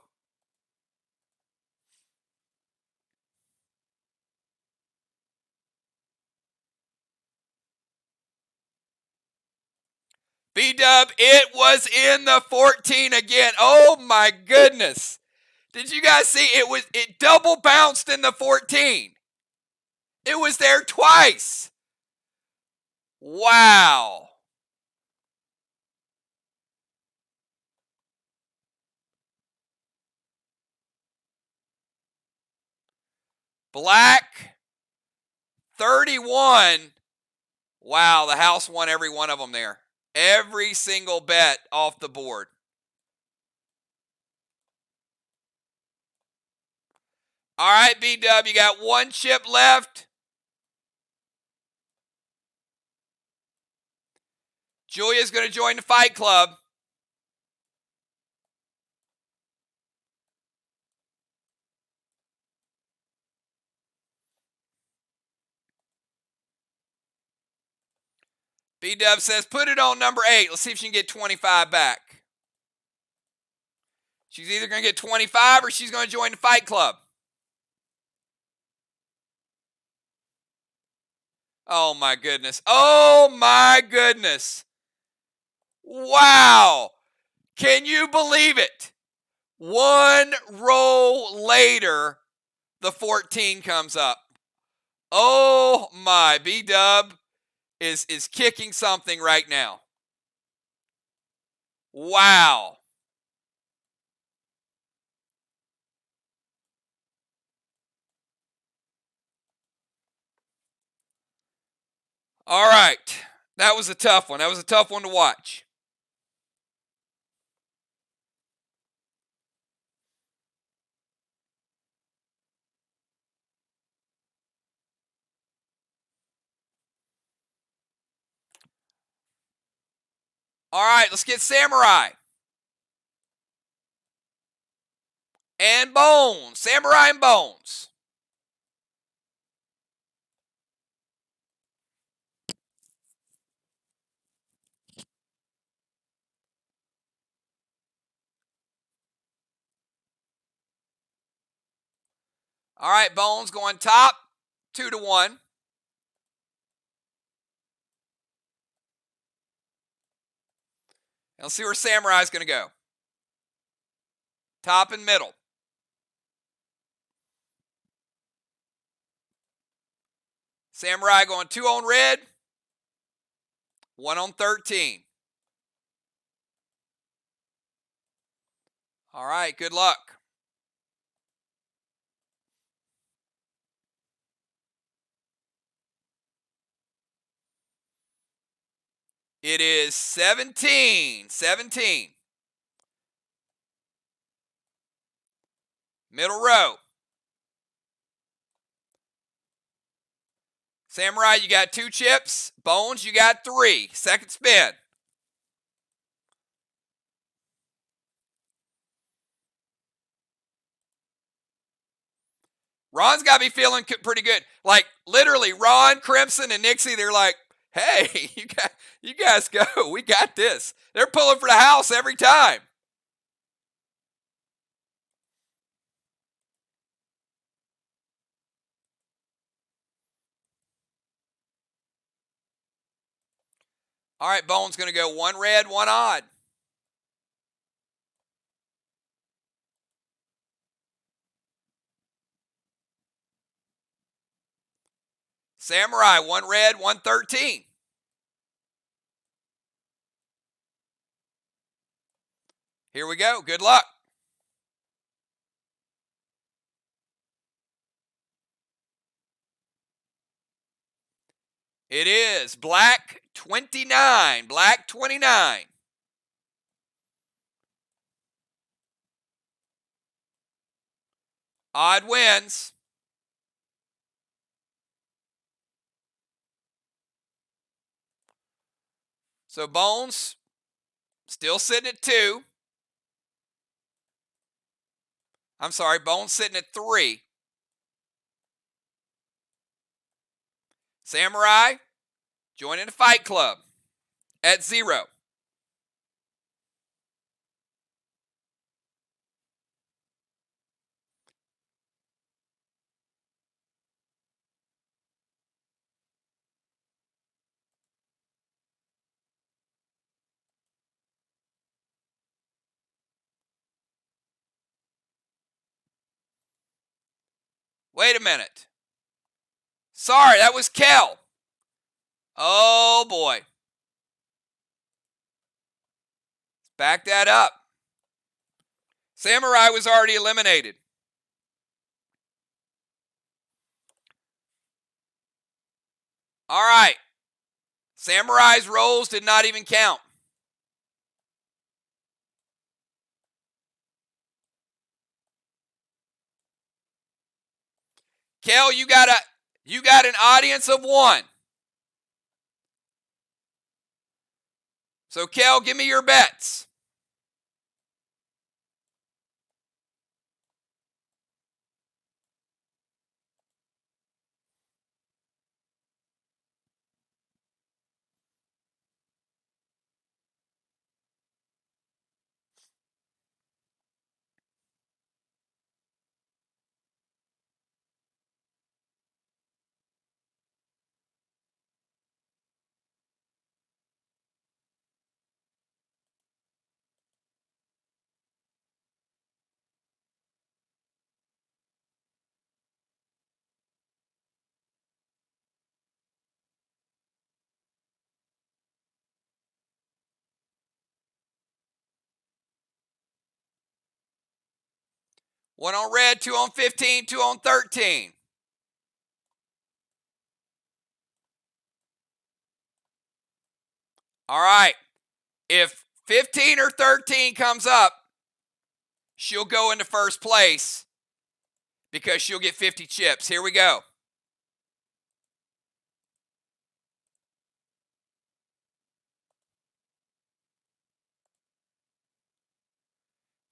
B-Dub, it was in the 14 again. Oh my goodness. Did you guys see it double bounced in the 14? It was there twice. Wow. Black 31 Wow, the house won every one of them there. Every single bet off the board. All right, B-Dub, you got one chip left. Julia's going to join the Fight Club. B-Dub says, put it on number 8. Let's see if she can get 25 back. She's either going to get 25 or she's going to join the Fight Club. Oh, my goodness. Oh, my goodness. Wow. Can you believe it? One roll later, the 14 comes up. Oh, my. B-Dub is kicking something right now. Wow. All right. That was a tough one. That was a tough one to watch. All right, let's get Samurai. And Bones. Samurai and Bones. All right, Bones going top, 2-1. Let's see where Samurai's going to go. Top and middle. Samurai going 2 on red, 1 on 13. All right, good luck. It is 17. Middle row. Samurai, you got 2 chips. Bones, you got 3. Second spin. Ron's got to be feeling pretty good. Like, literally, Ron, Crimson, and Nixie, they're like, hey, you guys go. We got this. They're pulling for the house every time. All right, Bones going to go 1 red, 1 odd. Samurai, 1 red, 1 13. Here we go. Good luck. It is black 29. Black 29. Odd wins. So Bones still sitting at 2. I'm sorry, Bones sitting at 3. Samurai joining the Fight Club at 0. Wait a minute. Sorry, that was Kel. Oh, boy. Back that up. Samurai was already eliminated. All right. Samurai's rolls did not even count. Kel, you got an audience of 1. So, Kel, give me your bets. One on red, 2 on 15, 2 on 13. All right. If 15 or 13 comes up, she'll go into first place because she'll get 50 chips. Here we go.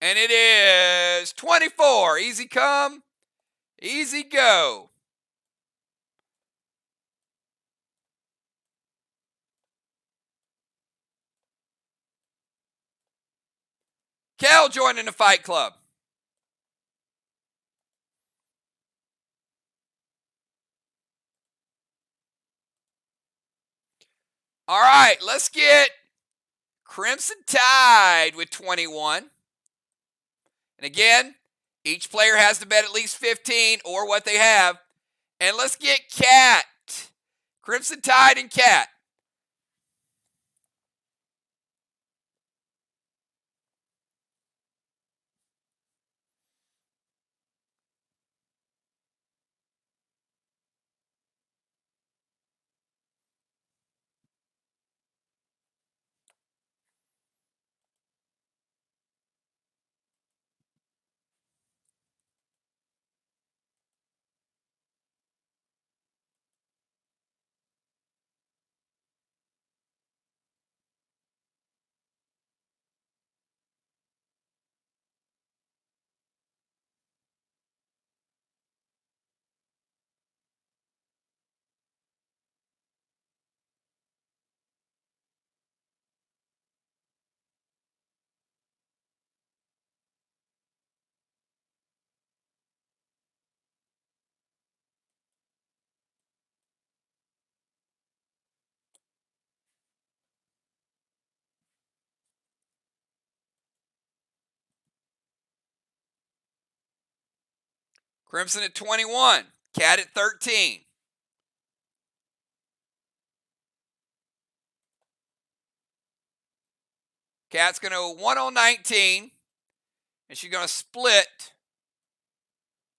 And it is 24. Easy come, easy go. Kel joining the Fight Club. All right, let's get Crimson Tide with 21. And again, each player has to bet at least 15 or what they have. And let's get Cat. Crimson Tide and Cat. Crimson at 21. Cat at 13. Cat's going to 1 on 19. And she's going to split.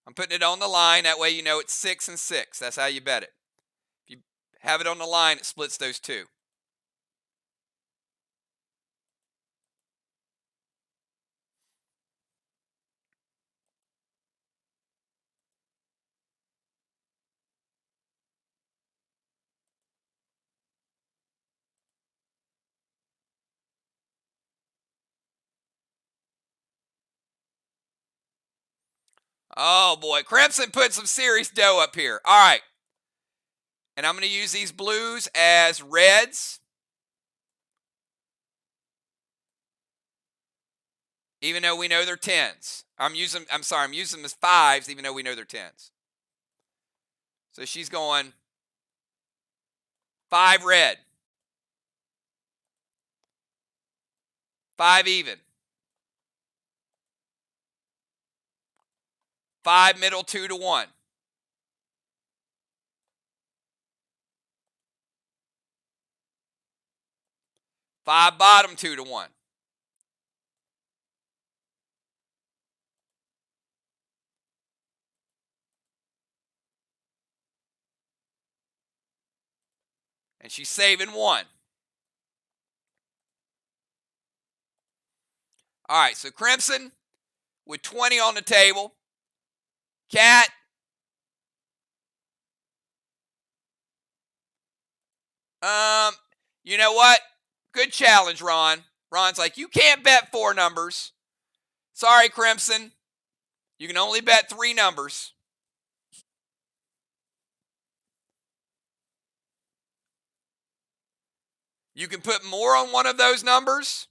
I'm putting it on the line. That way you know it's 6 and 6. That's how you bet it. If you have it on the line, it splits those two. Oh, boy. Crimson put some serious dough up here. All right. And I'm going to use these blues as reds. Even though we know they're 10s. I'm using them as 5s, even though we know they're 10s. So she's going 5 red. 5 even. 5 middle, 2 to 1. 5 bottom, 2 to 1. And she's saving 1. All right, so Crimson with 20 on the table. Cat. You know what? Good challenge, Ron. Ron's like, you can't bet 4 numbers. Sorry, Crimson. You can only bet 3 numbers. You can put more on one of those numbers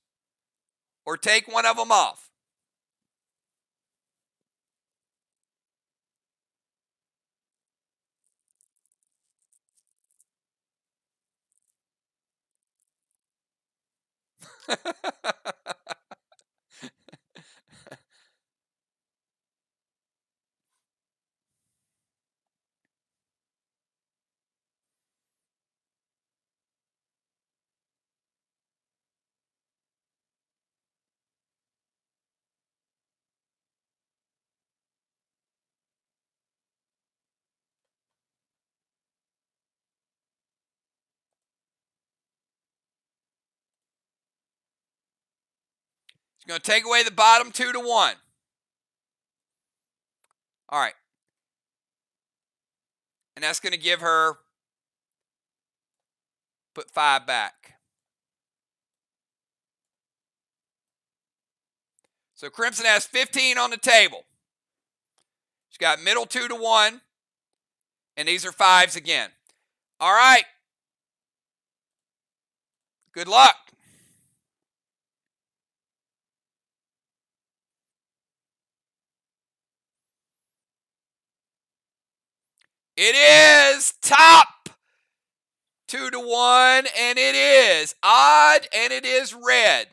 or take one of them off. It's going to take away the bottom 2 to 1. All right. And that's going to give her, put 5 back. So Crimson has 15 on the table. She's got middle 2 to 1. And these are 5s again. All right. Good luck. It is top 2 to 1, and it is odd, and it is red.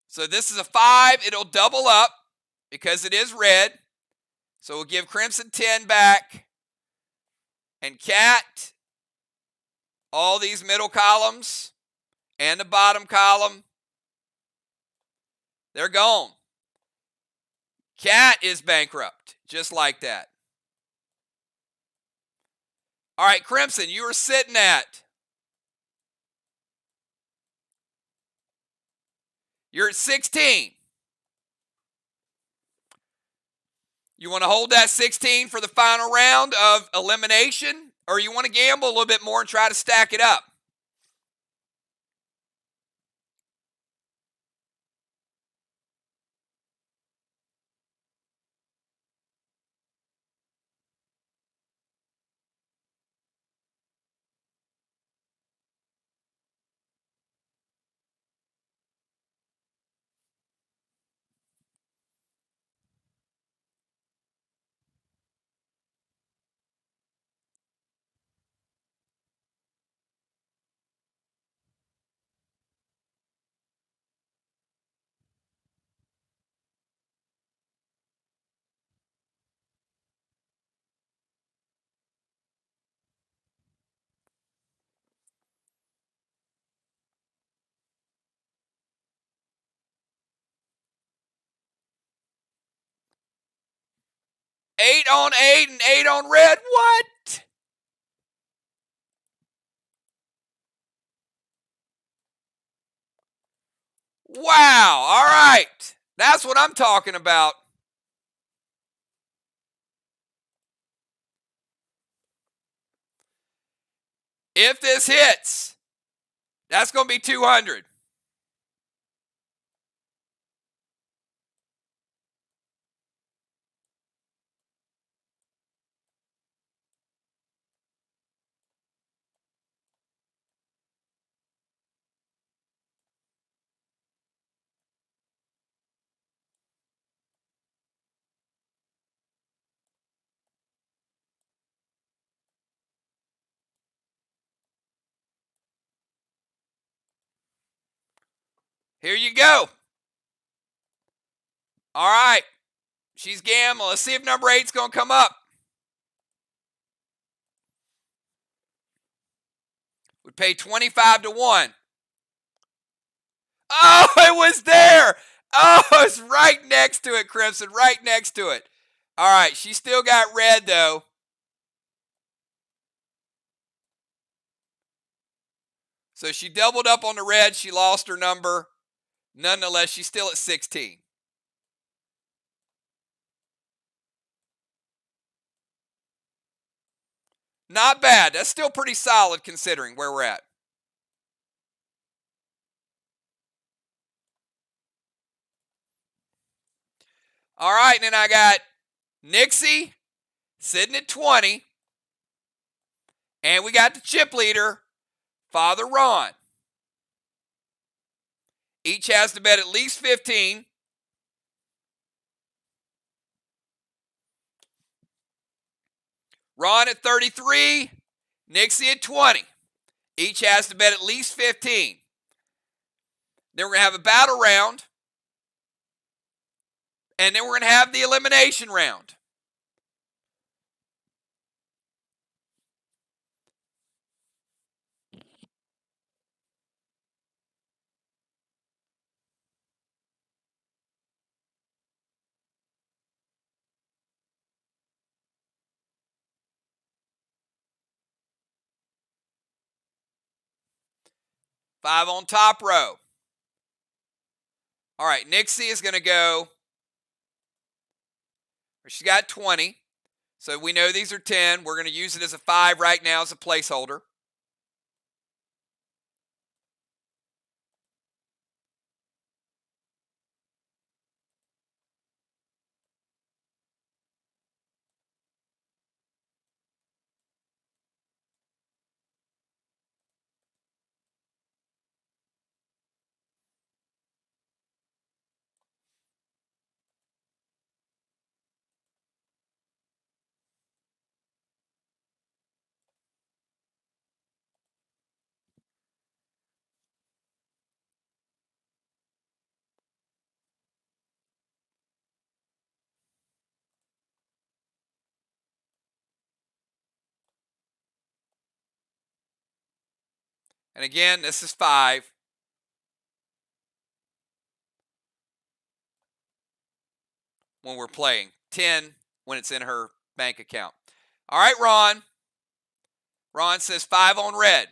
So this is a 5. It'll double up because it is red. So we'll give Crimson 10 back. And Cat, all these middle columns and the bottom column, they're gone. Cat is bankrupt, just like that. All right, Crimson, you are sitting at, you're at 16. You want to hold that 16 for the final round of elimination, or you want to gamble a little bit more and try to stack it up? Eight on 8 and 8 on red. What? Wow. All right. That's what I'm talking about. If this hits, that's going to be 200. Here you go. All right. She's gambling. Let's see if number 8's going to come up. We pay 25 to 1. Oh, it was there. Oh, it's right next to it, Crimson. Right next to it. All right, she still got red, though. So she doubled up on the red. She lost her number. Nonetheless, she's still at 16. Not bad. That's still pretty solid considering where we're at. All right, and then I got Nixie sitting at 20. And we got the chip leader, Father Ron. Each has to bet at least 15. Ron at 33, Nixie at 20. Each has to bet at least 15. Then we're going to have a battle round. And then we're going to have the elimination round. Five on top row. All right, Nixie is going to go. She's got 20. So we know these are 10. We're going to use it as a 5 right now as a placeholder. And again, this is 5. When we're playing. 10 when it's in her bank account. All right, Ron. Ron says 5 on red.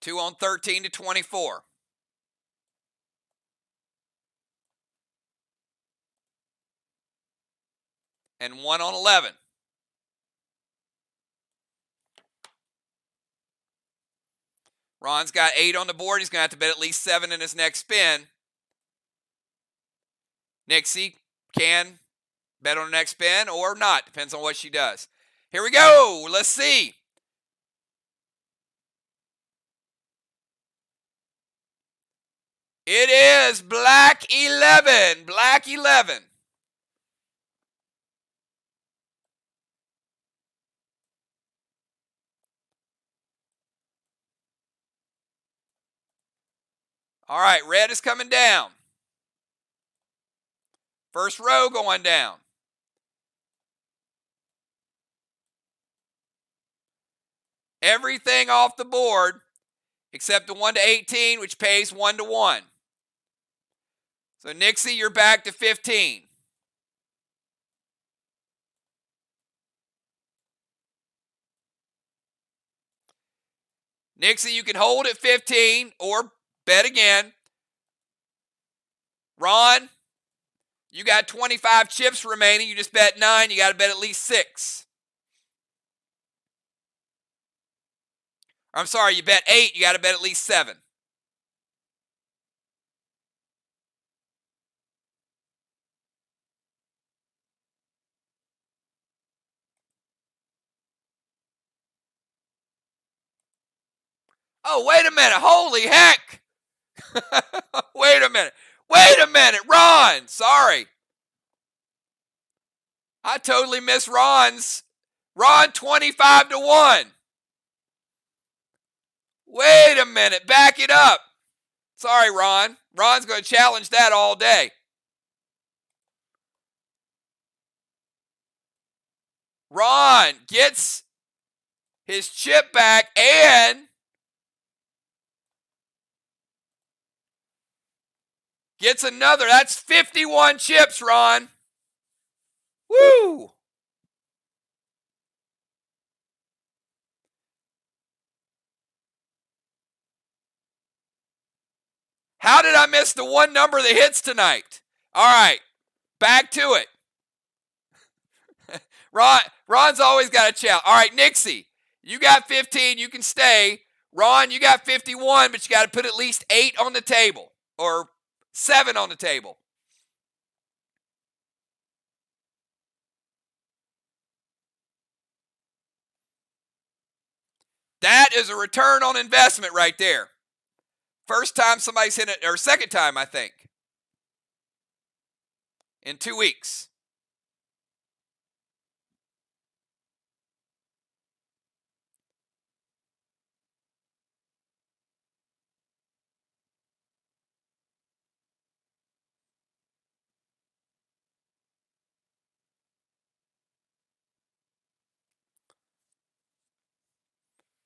Two on 13 to 24. And 1 on 11. Ron's got 8 on the board. He's going to have to bet at least 7 in his next spin. Nixie can bet on the next spin or not. Depends on what she does. Here we go. Let's see. It is black 11. Black 11. All right, red is coming down. First row going down. Everything off the board except the 1 to 18, which pays 1 to 1. So Nixie, you're back to 15. Nixie, you can hold at 15 or bet again. Ron, you got 25 chips remaining. You just bet 9. You got to bet at least 6. I'm sorry, you bet 8. You got to bet at least 7. Oh, wait a minute. Holy heck. Wait a minute. Wait a minute. Ron, sorry. I totally missed Ron's. Ron 25 to 1. Wait a minute. Back it up. Sorry, Ron. Ron's going to challenge that all day. Ron gets his chip back and gets another. That's 51 chips, Ron. Woo! How did I miss the one number that hits tonight? All right, back to it. Ron's always got a challenge. All right, Nixie, you got 15. You can stay. Ron, you got 51, but you got to put at least 8 on the table or 7 on the table. That is a return on investment right there. First time somebody's hit it, or second time, I think, in 2 weeks.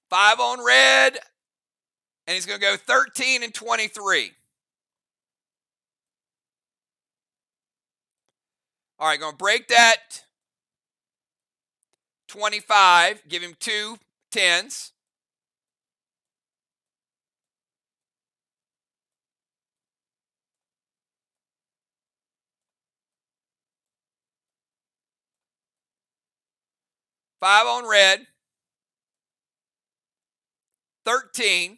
Five on red, and he's going to go 13 and 23. All right, going to break that 25, give him 2 10s. Five on red, 13.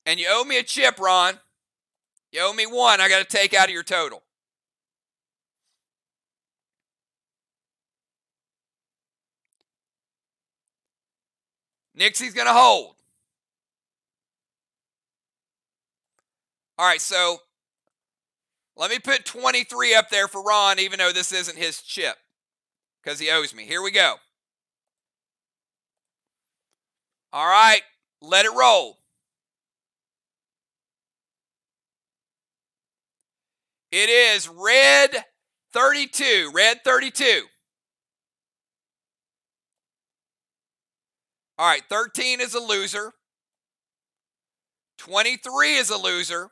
And you owe me a chip, Ron. You owe me 1. I got to take out of your total. Nixie's going to hold. All right, so let me put 23 up there for Ron, even though this isn't his chip, because he owes me. Here we go. All right, let it roll. It is red 32. Red 32. All right, 13 is a loser. 23 is a loser.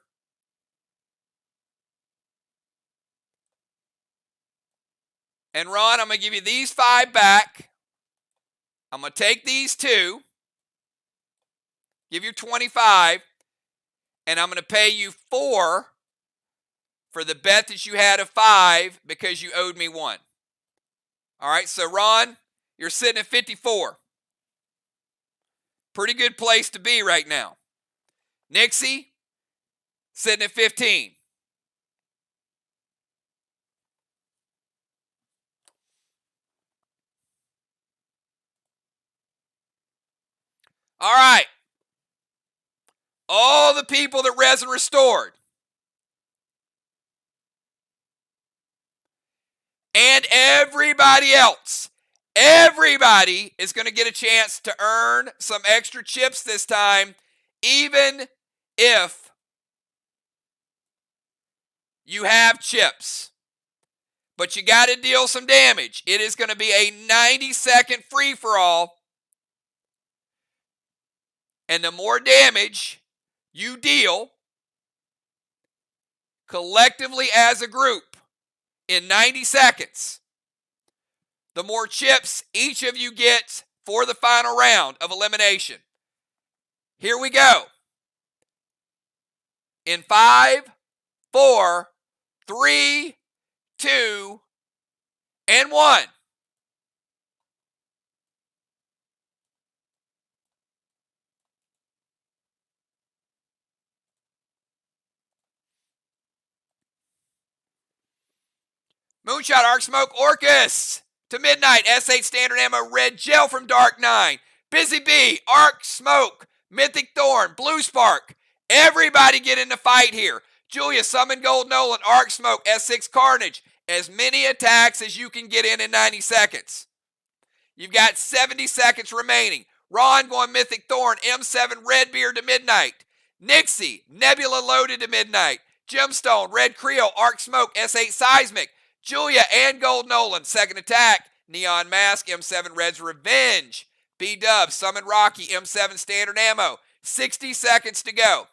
And Ron, I'm going to give you these 5 back. I'm going to take these 2. Give you 25. And I'm going to pay you 4 for the bet that you had of 5 because you owed me 1. All right, so Ron, you're sitting at 54. Pretty good place to be right now. Nixie, sitting at 15. All right. All the people that Resin restored. And everybody else. Everybody is going to get a chance to earn some extra chips this time, even if you have chips. But you got to deal some damage. It is going to be a 90-second free-for-all. And the more damage you deal collectively as a group in 90 seconds, the more chips each of you gets for the final round of elimination. Here we go. In 5, 4, 3, 2, and 1. Moonshot, Arc Smoke, Orcus. To Midnight, S8 Standard Ammo, Red Gel from Dark 9. Busy Bee, Arc Smoke, Mythic Thorn, Blue Spark. Everybody get in the fight here. Julia, Summon Gold Nolan, Arc Smoke, S6 Carnage. As many attacks as you can get in 90 seconds. You've got 70 seconds remaining. Ron going Mythic Thorn, M7 Redbeard to Midnight. Nixie, Nebula loaded to midnight. Gemstone, Red Creole, Arc Smoke, S8 Seismic. Julia and Gold Nolan, second attack. Neon Mask, M7 Red's Revenge. B-Dub, Summon Rocky, M7 Standard Ammo. 60 seconds to go.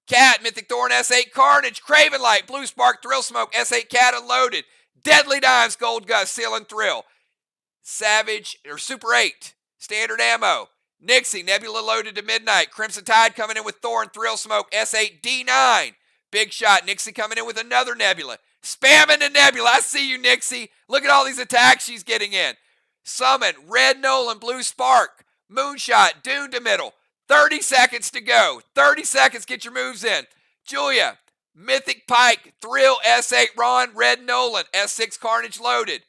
Cat, Mythic Thorn, S8 Carnage, Craven Light, Blue Spark, Thrill Smoke, S8 Cat Unloaded. Deadly Dimes, Gold Gust, Seal and Thrill. Savage, or Super 8, Standard Ammo. Nixie, Nebula loaded to midnight. Crimson Tide coming in with Thorn, Thrill Smoke, S8 D9. Big Shot, Nixie coming in with another Nebula. Spamming the Nebula. I see you, Nixie. Look at all these attacks she's getting in. Summon, Red Nolan, Blue Spark, Moonshot, Dune to middle. 30 seconds to go. 30 seconds, get your moves in. Julia, Mythic Pike, Thrill, S8 Ron, Red Nolan, S6 Carnage loaded.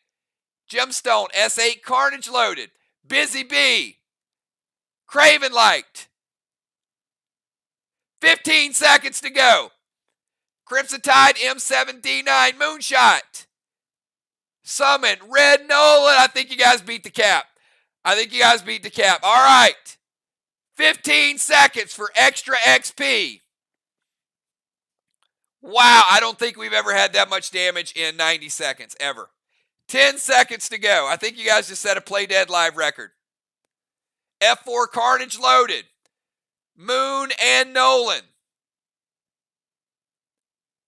Gemstone, S8 Carnage loaded. Busy Bee, Craven Light. 15 seconds to go. Crimson Tide, M7 D9, Moonshot. Summon, Red Nolan. I think you guys beat the cap. All right. 15 seconds for extra XP. Wow, I don't think we've ever had that much damage in 90 seconds, ever. 10 seconds to go. I think you guys just set a Play Dead live record. F4 Carnage loaded. Moon and Nolan.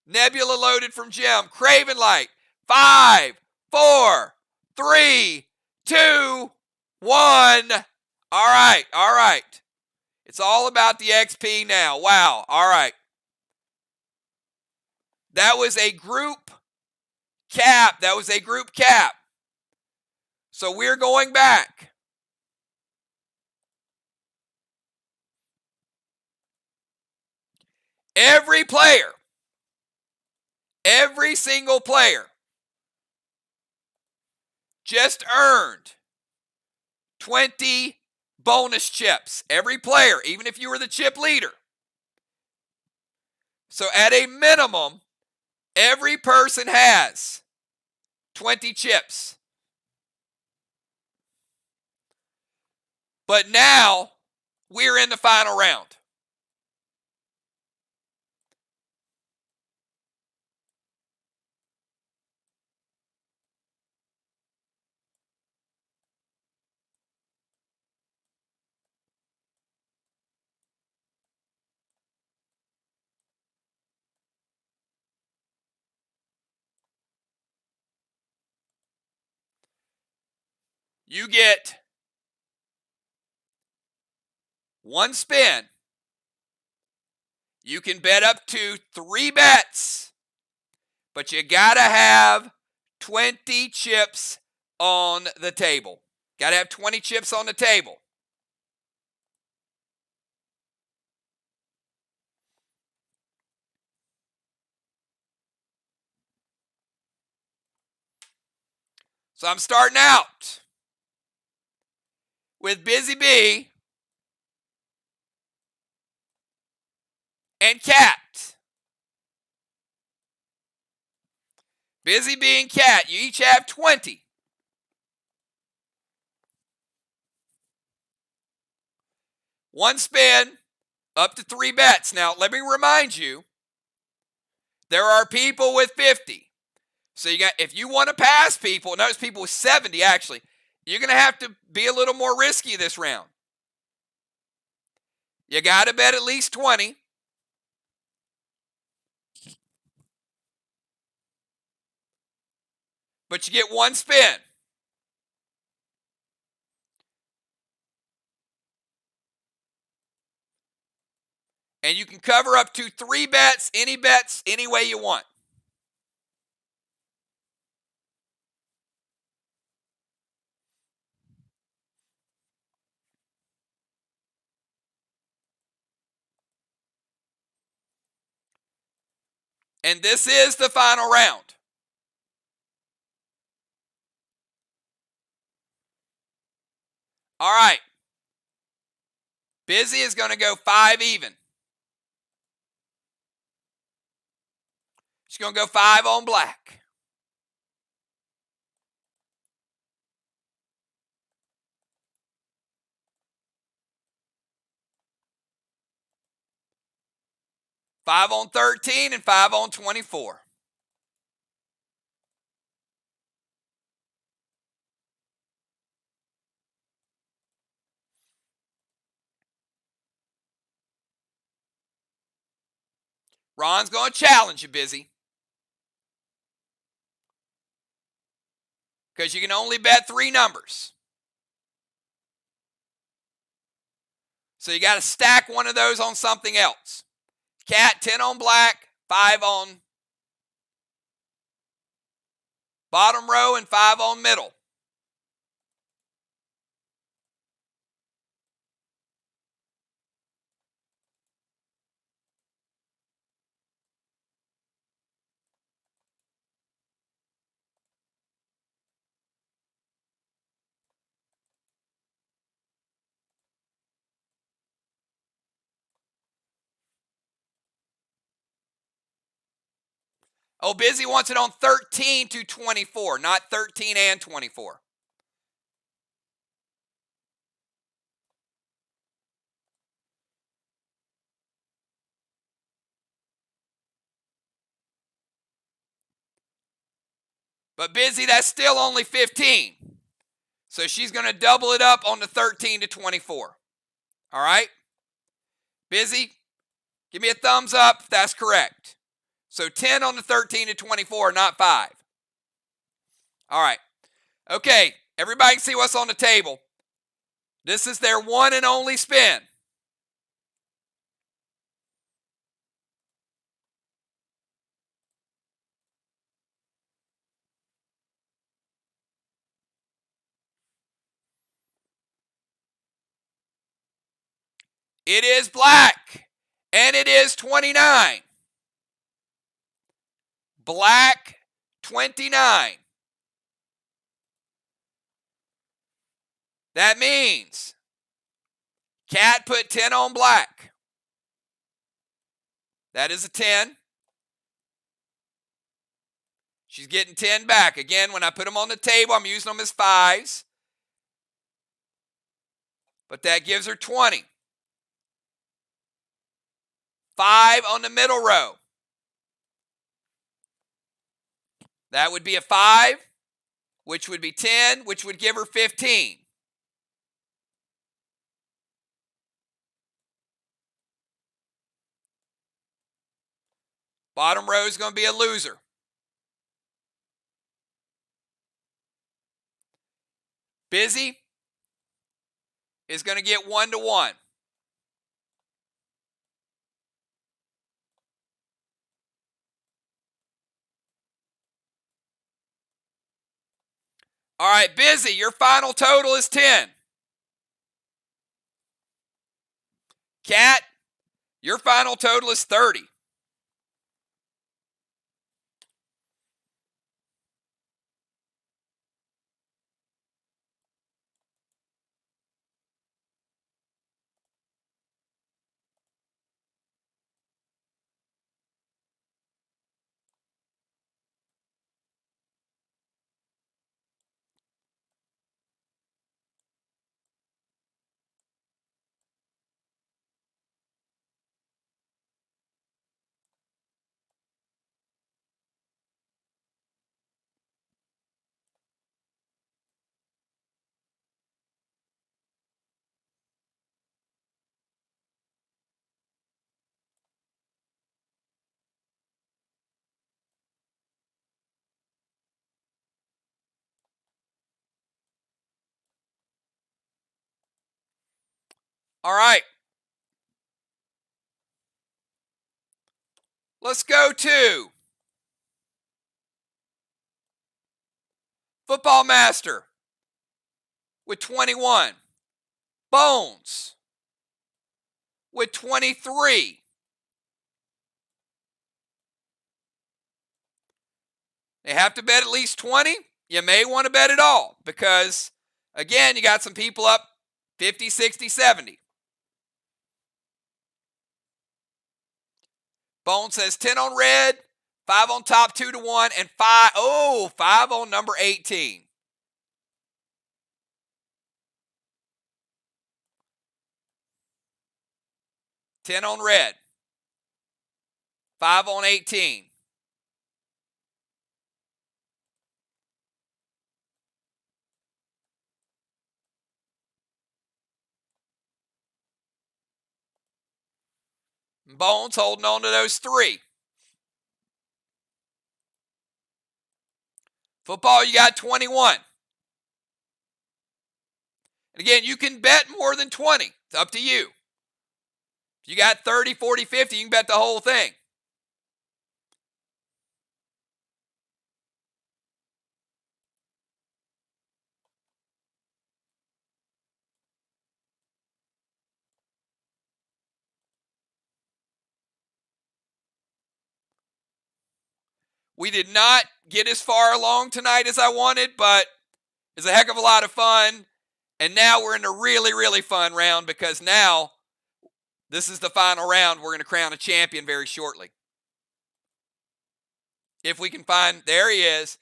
Nebula loaded from Gem. Craven Light. 5, 4, 3, 2, 1. All right. It's all about the XP now. Wow. All right. That was a group cap. So we're going back. Every player, every single player just earned 20 bonus chips. Every player, even if you were the chip leader. So at a minimum, every person has 20 chips. But now we're in the final round. You get one spin. You can bet up to 3 bets, but you got to have 20 chips on the table. Got to have 20 chips on the table. So I'm starting out with Busy Bee and Cat. Busy Bee and Cat, you each have 20. One spin, up to 3 bets. Now, let me remind you, there are people with 50. So you got, if you want to pass people, notice people with 70 actually, you're going to have to be a little more risky this round. You got to bet at least 20. But you get one spin. And you can cover up to 3 bets, any way you want. And this is the final round. All right. Busy is going to go 5 even. She's going to go 5 on black. 5 on 13 and 5 on 24. Ron's going to challenge you, Busy. Because you can only bet 3 numbers. So you got to stack one of those on something else. Cat, 10 on black, 5 on bottom row, and 5 on middle. Oh, Busy wants it on 13 to 24, not 13 and 24. But Busy, that's still only 15. So she's going to double it up on the 13 to 24. All right? Busy, give me a thumbs up if that's correct. So 10 on the 13 to 24, not 5. All right. Okay, everybody can see what's on the table. This is their one and only spin. It is black, and it is 29. Black, 29. That means Cat put 10 on black. That is a 10. She's getting 10 back. Again, when I put them on the table, I'm using them as 5s. But that gives her 20. 5 on the middle row. That would be a 5, which would be 10, which would give her 15. Bottom row is going to be a loser. Busy is going to get 1 to 1. All right, Busy, your final total is 10. Cat, your final total is 30. All right. Let's go to Football Master with 21. Bones with 23. They have to bet at least 20. You may want to bet it all because, again, you got some people up 50, 60, 70. Bone says 10 on red, 5 on top 2 to 1, and 5 on number 18. $10 on red. 5 on 18. Bones holding on to those 3. Football, you got 21. And again, you can bet more than 20. It's up to you. If you got 30, 40, 50, you can bet the whole thing. We did not get as far along tonight as I wanted, but it's a heck of a lot of fun. And now we're in a really, really fun round because now this is the final round. We're going to crown a champion very shortly. If we can find, there he is.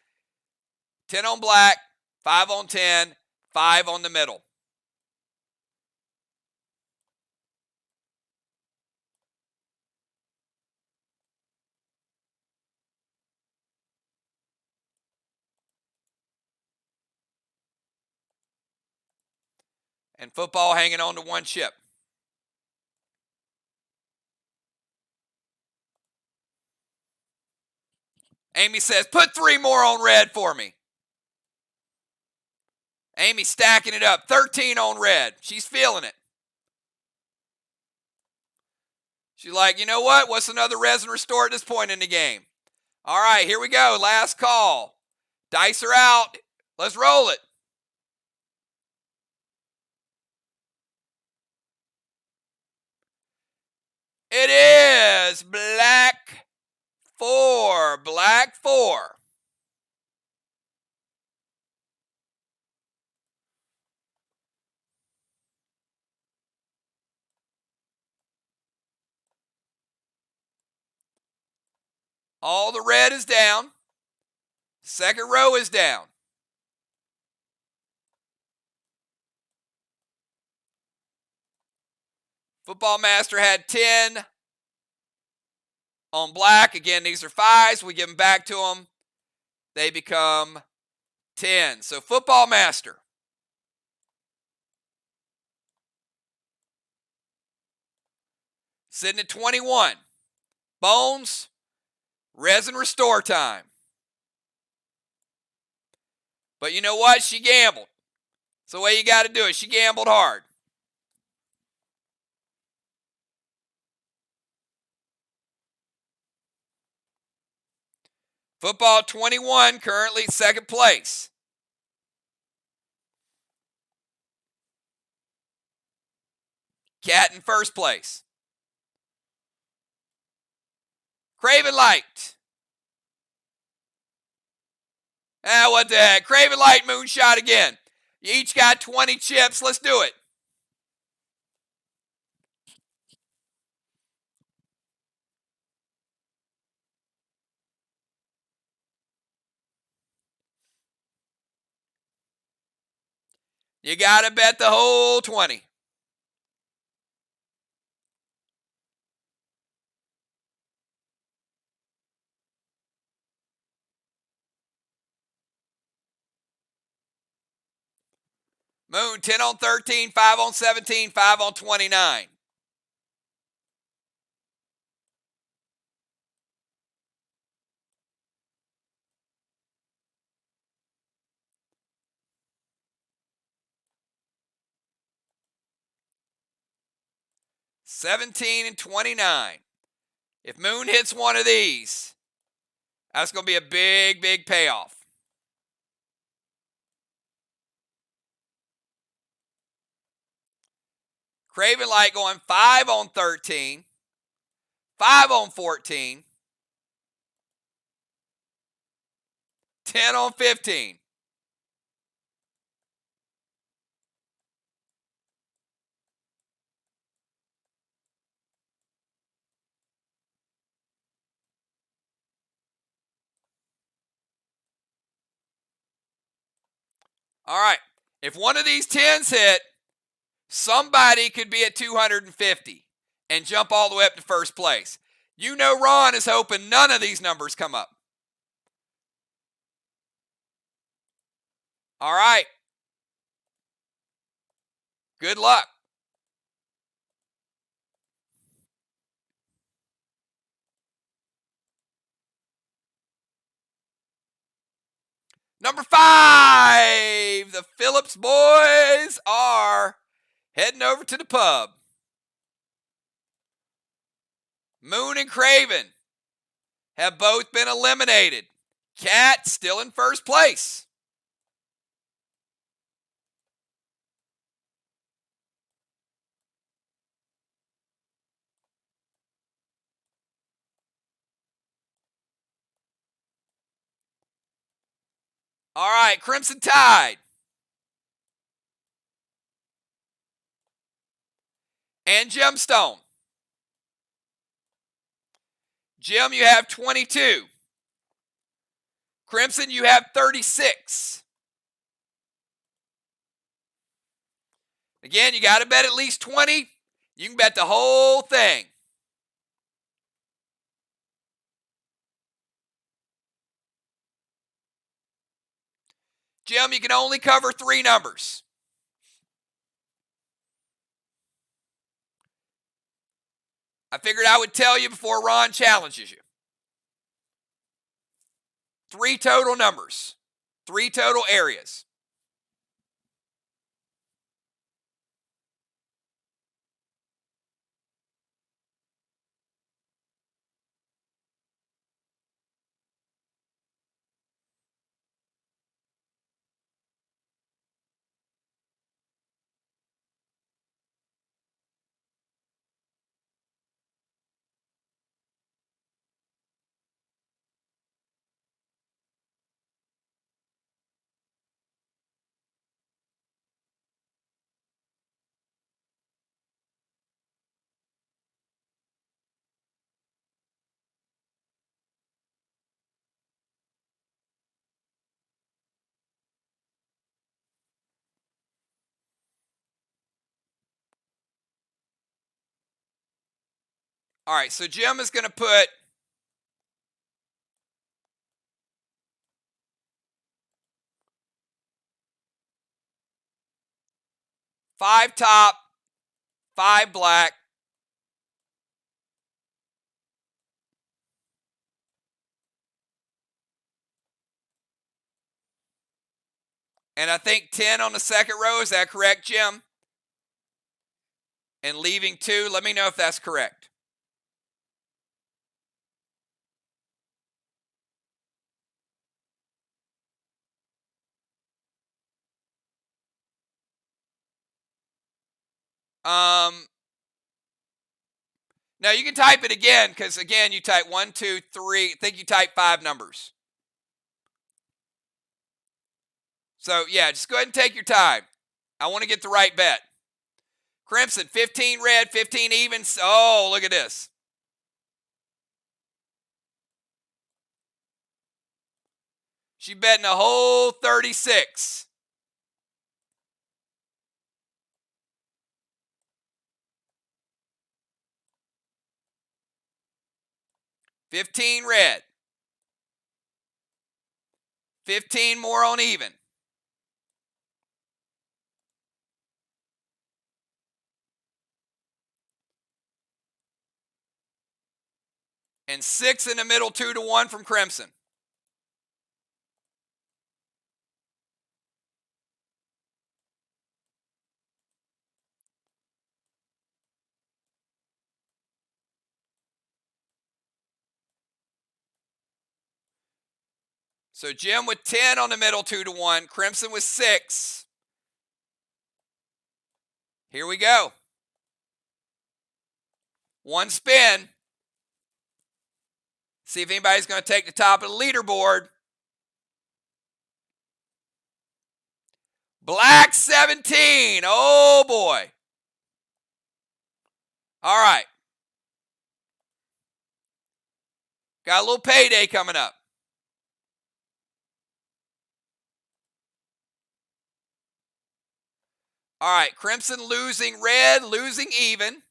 10 on black, 5 on 10, 5 on the middle. And football hanging on to 1 chip. Amy says, put 3 more on red for me. Amy stacking it up. 13 on red. She's feeling it. She's like, you know what? What's another res and restore at this point in the game? All right, here we go. Last call. Dice are out. Let's roll it. It is black 4. Black 4. All the red is down. Second row is down. Football Master had 10 on black. Again, these are 5s. We give them back to them. They become 10. So Football Master. Sitting at 21. Bones, res and restore time. But you know what? She gambled. It's the way you got to do it. She gambled hard. Football 21, currently second place. Cat in first place. Craven Light. What the heck? Craven Light moonshot again. You each got 20 chips. Let's do it. You got to bet the whole 20. Moon, 10 on 13, 5 on 17, 5 on 29. $17 and $29. If Moon hits one of these, that's going to be a big, big payoff. Craven Light going 5 on 13, 5 on 14, 10 on 15. All right. If one of these 10s hit, somebody could be at 250 and jump all the way up to first place. You know Ron is hoping none of these numbers come up. All right. Good luck. Number 5, the Phillips boys are heading over to the pub. Moon and Craven have both been eliminated. Cat still in first place. All right, Crimson Tide and Gemstone. Jim, you have 22. Crimson, you have 36. Again, you got to bet at least 20. You can bet the whole thing. Jim, you can only cover 3 numbers. I figured I would tell you before Ron challenges you. 3 total numbers. 3 total areas. All right, so Jim is going to put five top, 5 black, and I think 10 on the second row. Is that correct, Jim? And leaving 2. Let me know if that's correct. No, you can type it again because, again, you type 1, 2, 3. I think you type 5 numbers. So, yeah, just go ahead and take your time. I want to get the right bet. Crimson, 15 red, 15 even. Oh, look at this. She's betting a whole 36. $15 red. 15 more on even. And 6 in the middle, 2-1 from Crimson. So Jim with 10 on the middle, 2-1. Crimson with 6. Here we go. One spin. See if anybody's going to take the top of the leaderboard. Black 17. Oh, boy. All right. Got a little payday coming up. All right. Crimson losing red, losing even.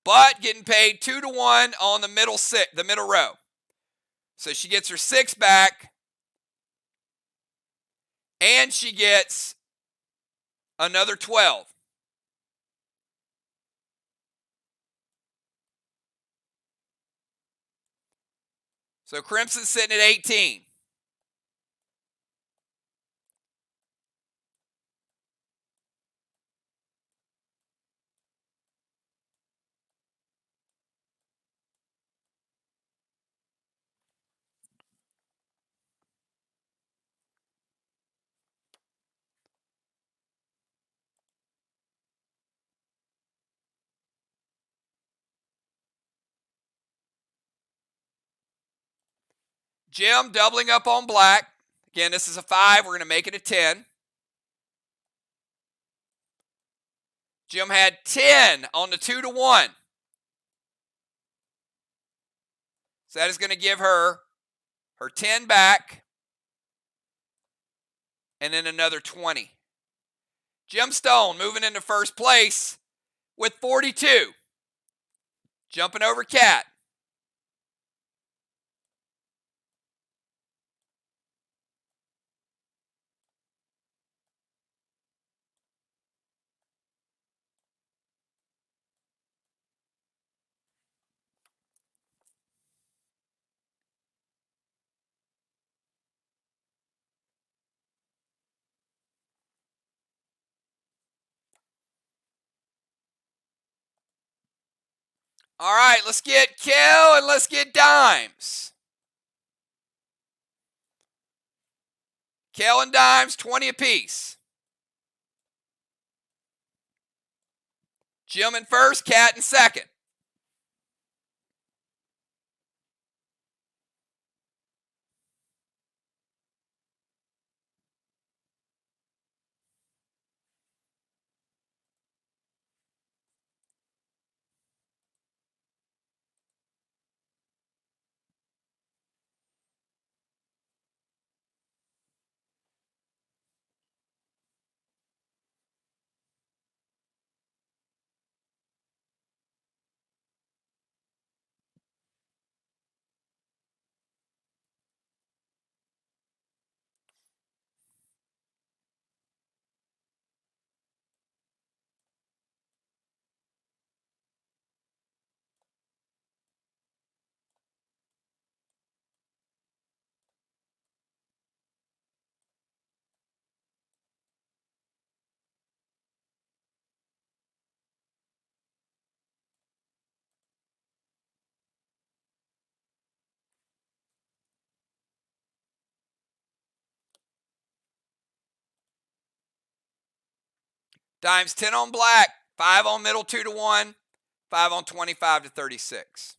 but getting paid 2-1 on the middle row. So she gets her 6 back, and she gets another 12. So Crimson's sitting at 18. Jim doubling up on black. Again, this is a 5. We're going to make it a 10. Jim had 10 on the 2-1. So that is going to give her 10 back and then another 20. Jim Stone moving into first place with 42. Jumping over Cat. All right, let's get Kel and let's get Dimes. Kel and Dimes, 20 apiece. Jim in first, Cat in second. Dimes 10 on black, 5 on middle 2-1, 5 on 25 to 36.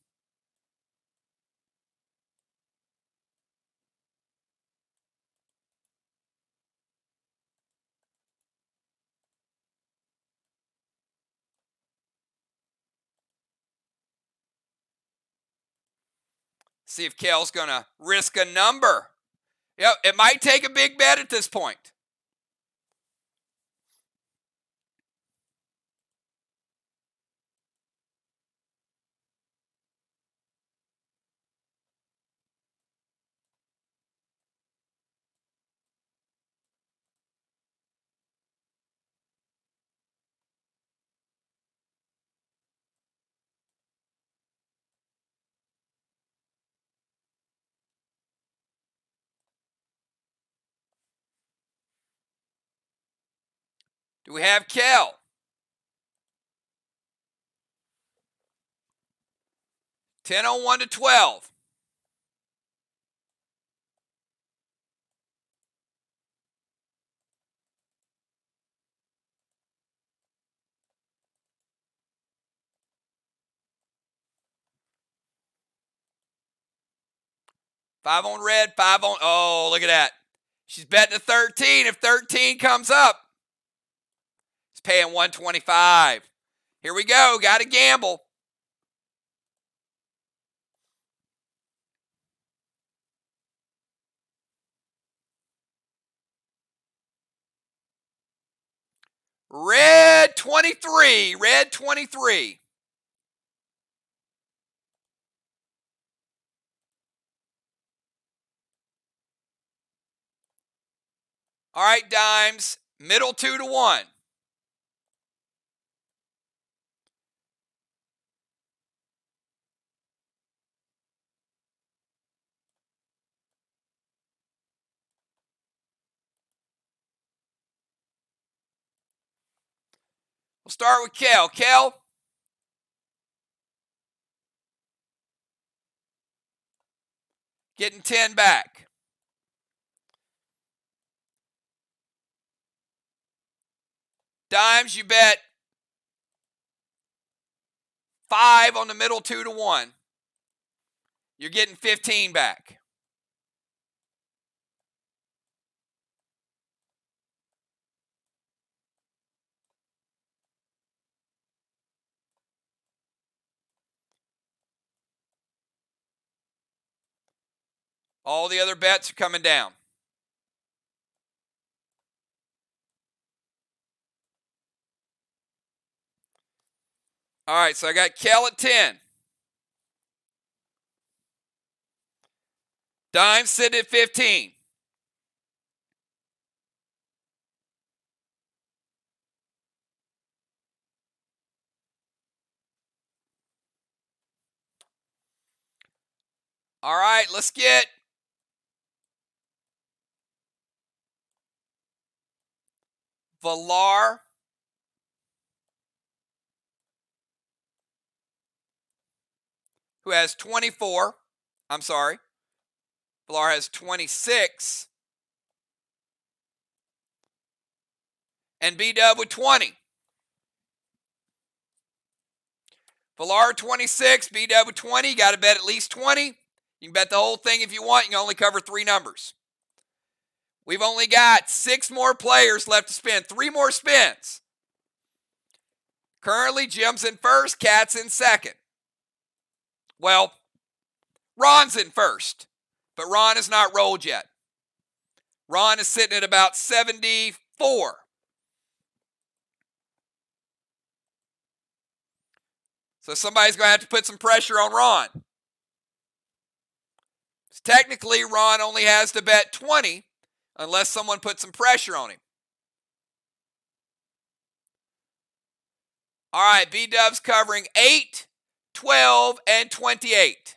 See if Kel's going to risk a number. Yep, it might take a big bet at this point. Do we have Kel? Ten on 1 to 12. Five on red, 5 on. Oh, look at that. She's betting a 13. If 13 comes up, it's paying 125. Here we go. Got to gamble. Red 23. Red 23. All right, Dimes, middle 2 to 1. We'll start with Kel. Kel. Getting 10 back. Dimes, you bet 5 on the middle 2 to 1. You're getting 15 back. All the other bets are coming down. All right, so I got Kel at 10. Dimes sitting at 15. All right, let's get Valar, who has 24. I'm sorry. Valar has 26. And B-Dub with 20. Valar 26, B-Dub with 20. You got to bet at least 20. You can bet the whole thing if you want. You can only cover 3 numbers. We've only got 6 more players left to spin. 3 more spins. Currently, Jim's in first, Cat's in second. Well, Ron's in first, but Ron has not rolled yet. Ron is sitting at about 74. So somebody's going to have to put some pressure on Ron. Technically, Ron only has to bet 20 unless someone puts some pressure on him. All right, B-Dub's covering 8, 12, and 28.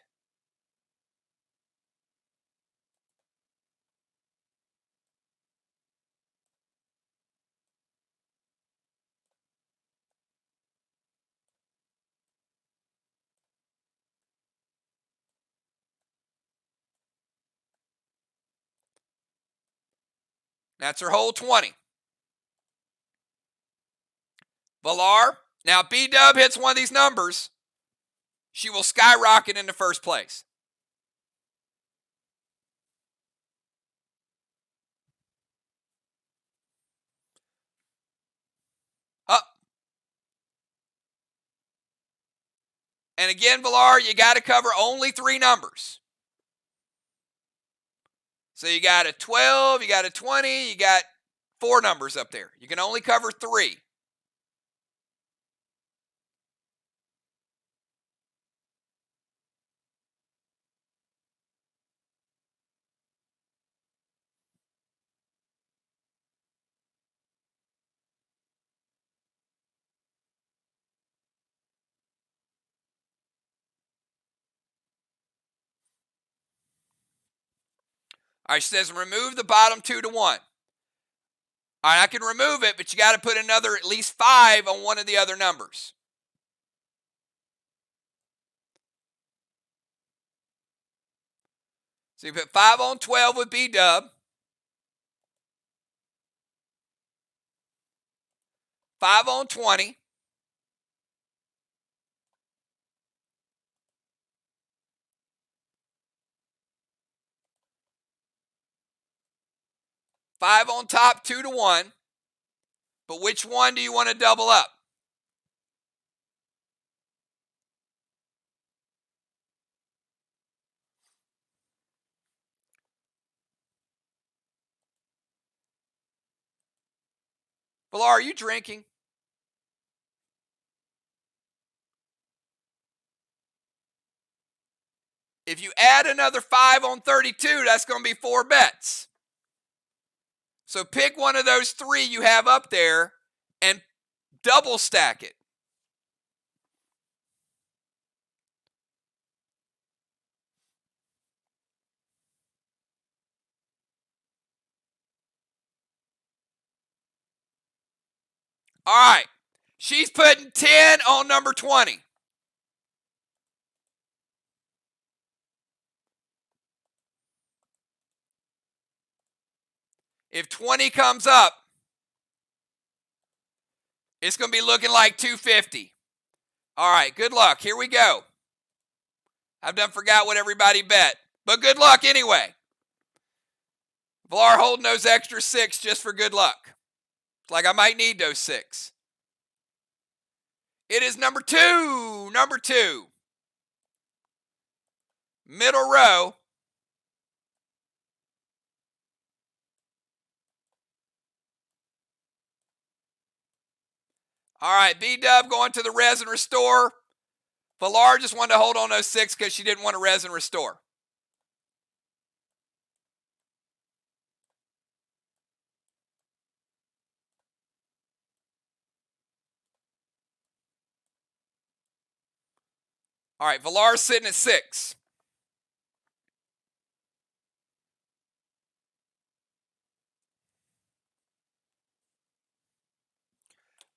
That's her whole 20. Valar. Now, B-Dub hits one of these numbers, she will skyrocket into first place. Up. And again, Valar, you got to cover only 3 numbers. So you got a 12, you got a 20, you got 4 numbers up there. You can only cover 3. All right, she says remove the bottom 2 to 1. All right, I can remove it, but you got to put another at least 5 on one of the other numbers. So you put 5 on 12 with B-Dub. 5 on 20. Five on top, 2 to 1. But which one do you want to double up? Valar, are you drinking? If you add another 5 on 32, that's going to be 4 bets. So pick one of those three you have up there and double stack it. All right. She's putting 10 on number 20. If 20 comes up, it's going to be looking like 250. All right, good luck. Here we go. I've done forgot what everybody bet, but good luck anyway. Vlar holding those extra 6 just for good luck. It's like I might need those 6. It is number 2. Number 2. Middle row. All right, B-Dub going to the res and restore. Valar just wanted to hold on those 6 because she didn't want to res and restore. All right, Valar's sitting at 6.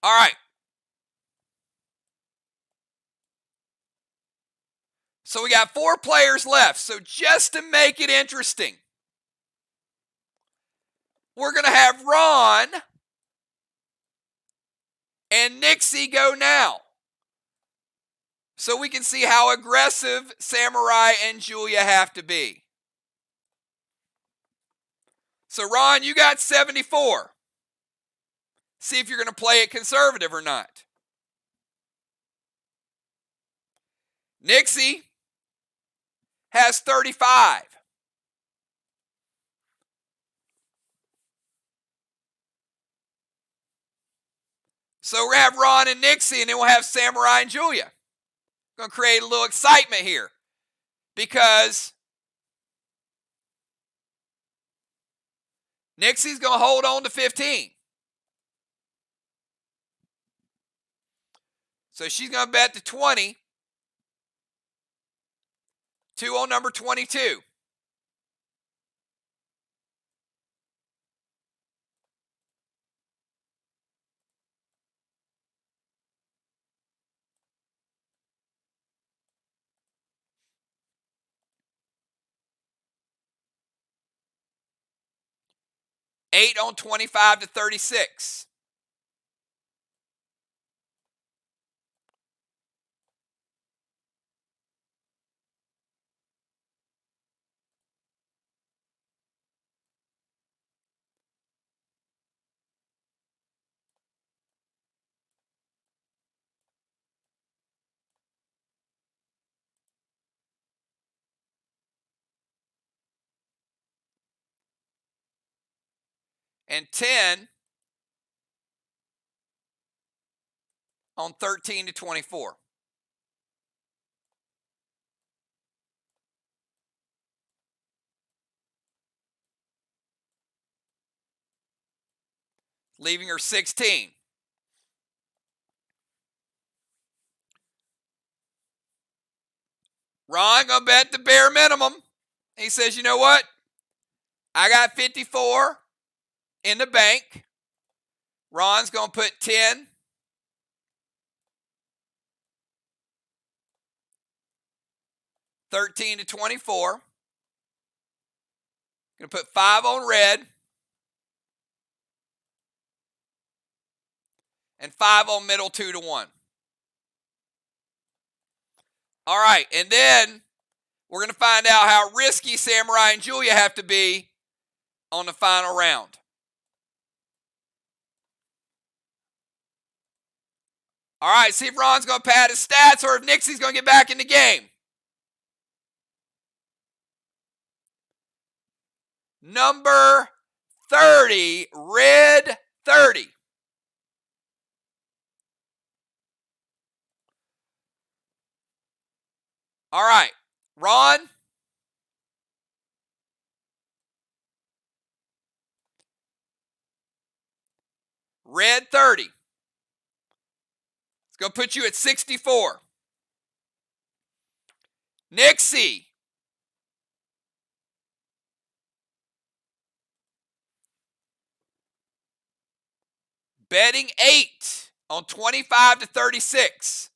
All right. So we got 4 players left. So just to make it interesting, we're going to have Ron and Nixie go now. So we can see how aggressive Samurai and Julia have to be. So Ron, you got 74. See if you're going to play it conservative or not. Nixie has 35. So we're going to have Ron and Nixie, and then we'll have Samurai and Julia. Going to create a little excitement here because Nixie's going to hold on to 15. So she's going to bet to 20. 2 on number 22. $8 on 25 to 36. And 10 on 13 to 24. Leaving her 16. Ron gonna bet the bare minimum. He says, you know what? I got 54 in the bank. Ron's gonna put 10. $13 to 24. Gonna put 5 on red. And 5 on middle 2 to 1. All right, and then we're going to find out how risky Samurai and Julia have to be on the final round. All right, see if Ron's going to pad his stats or if Nixie's going to get back in the game. Number 30, red 30. All right, Ron. Red 30. It's going to put you at 64. Nixie. Betting 8 on 25 to 36.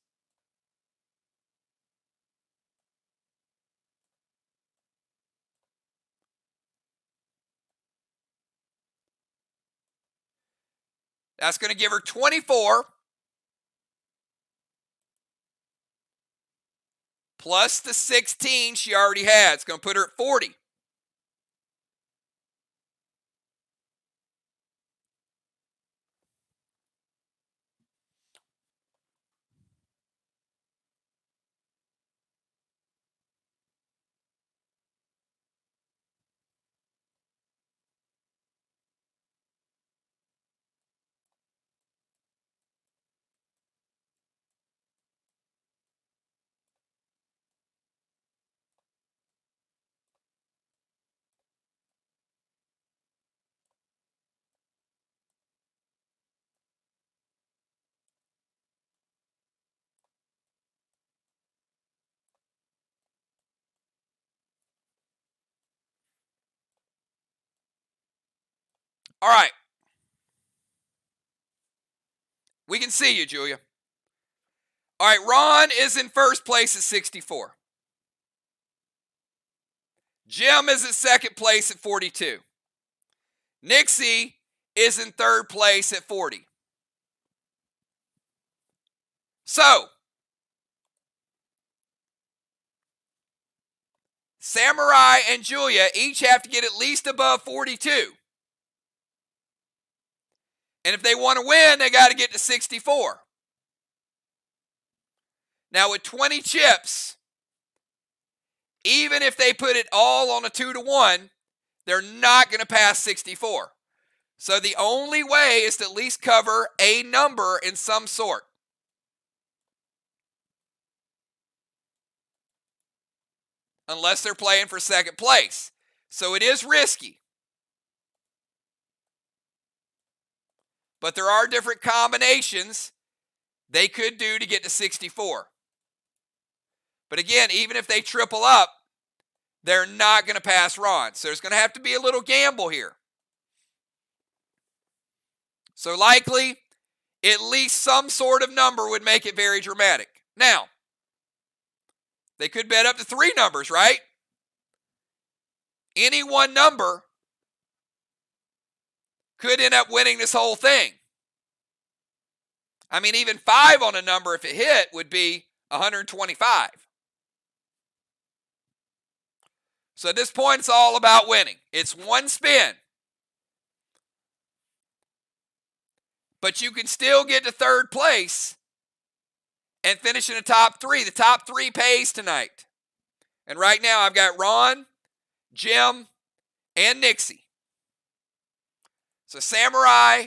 That's going to give her 24 plus the 16 she already had. It's going to put her at 40. All right. We can see you, Julia. All right, Ron is in first place at 64. Jim is in second place at 42. Nixie is in third place at 40. So, Samurai and Julia each have to get at least above 42. And if they want to win, they got to get to 64. Now, with 20 chips, even if they put it all on a 2-to-1, they're not going to pass 64. So the only way is to at least cover a number in some sort. Unless they're playing for second place. So it is risky. But there are different combinations they could do to get to 64. But again, even if they triple up, they're not going to pass Ron. So there's going to have to be a little gamble here. So likely, at least some sort of number would make it very dramatic. Now, they could bet up to 3 numbers, right? Any one number could end up winning this whole thing. I mean, even 5 on a number, if it hit, would be 125. So at this point, it's all about winning. It's one spin. But you can still get to third place and finish in the top 3. The top 3 pays tonight. And right now, I've got Ron, Jim, and Nixie. So Samurai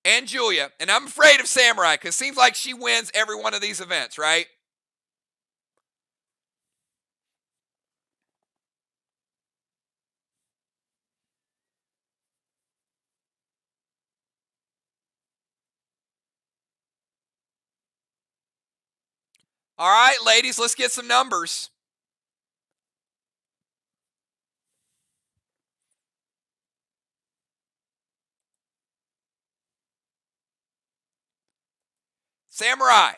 and Julia. And I'm afraid of Samurai because it seems like she wins every one of these events, right? All right, ladies, let's get some numbers. Samurai.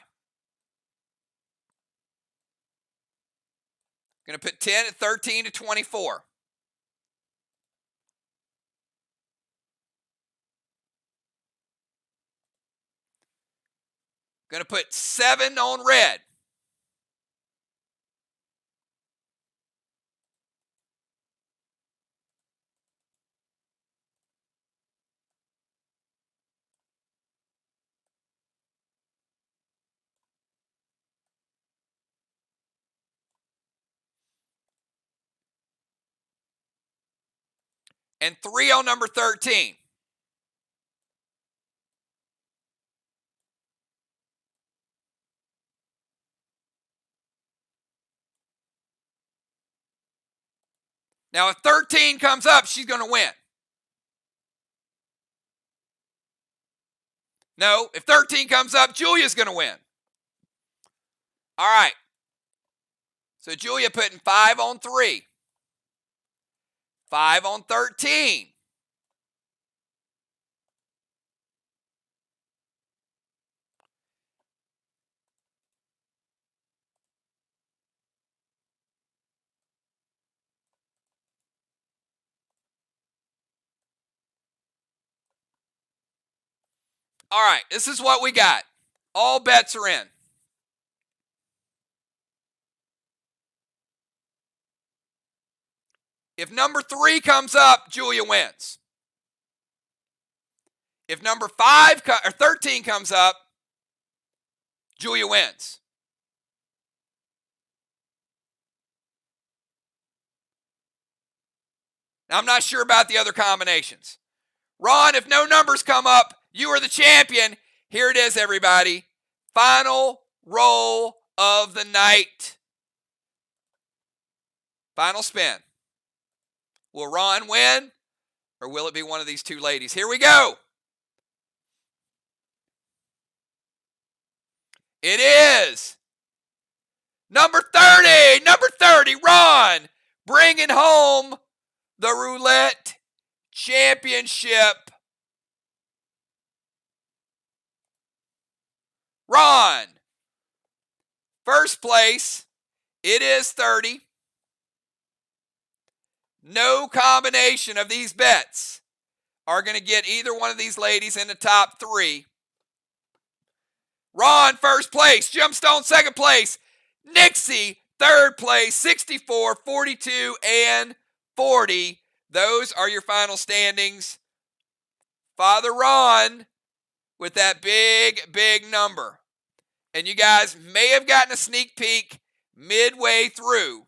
Going to put 10 at 13 to 24. Going to put 7 on red. And 3 on number 13. Now, if 13 comes up, she's going to win. No, if 13 comes up, Julia's going to win. All right. So Julia putting 5 on 3. 5 on 13. All right, this is what we got. All bets are in. If number 3 comes up, Julia wins. If number 13 comes up, Julia wins. Now, I'm not sure about the other combinations. Ron, if no numbers come up, you are the champion. Here it is, everybody. Final roll of the night. Final spin. Will Ron win, or will it be one of these two ladies? Here we go. It is number 30. Number 30, Ron, bringing home the roulette championship. Ron, first place, it is 30. No combination of these bets are going to get either one of these ladies in the top 3. Ron, first place. Gemstone, second place. Nixie, third place. 64, 42, and 40. Those are your final standings. Father Ron with that big, big number. And you guys may have gotten a sneak peek midway through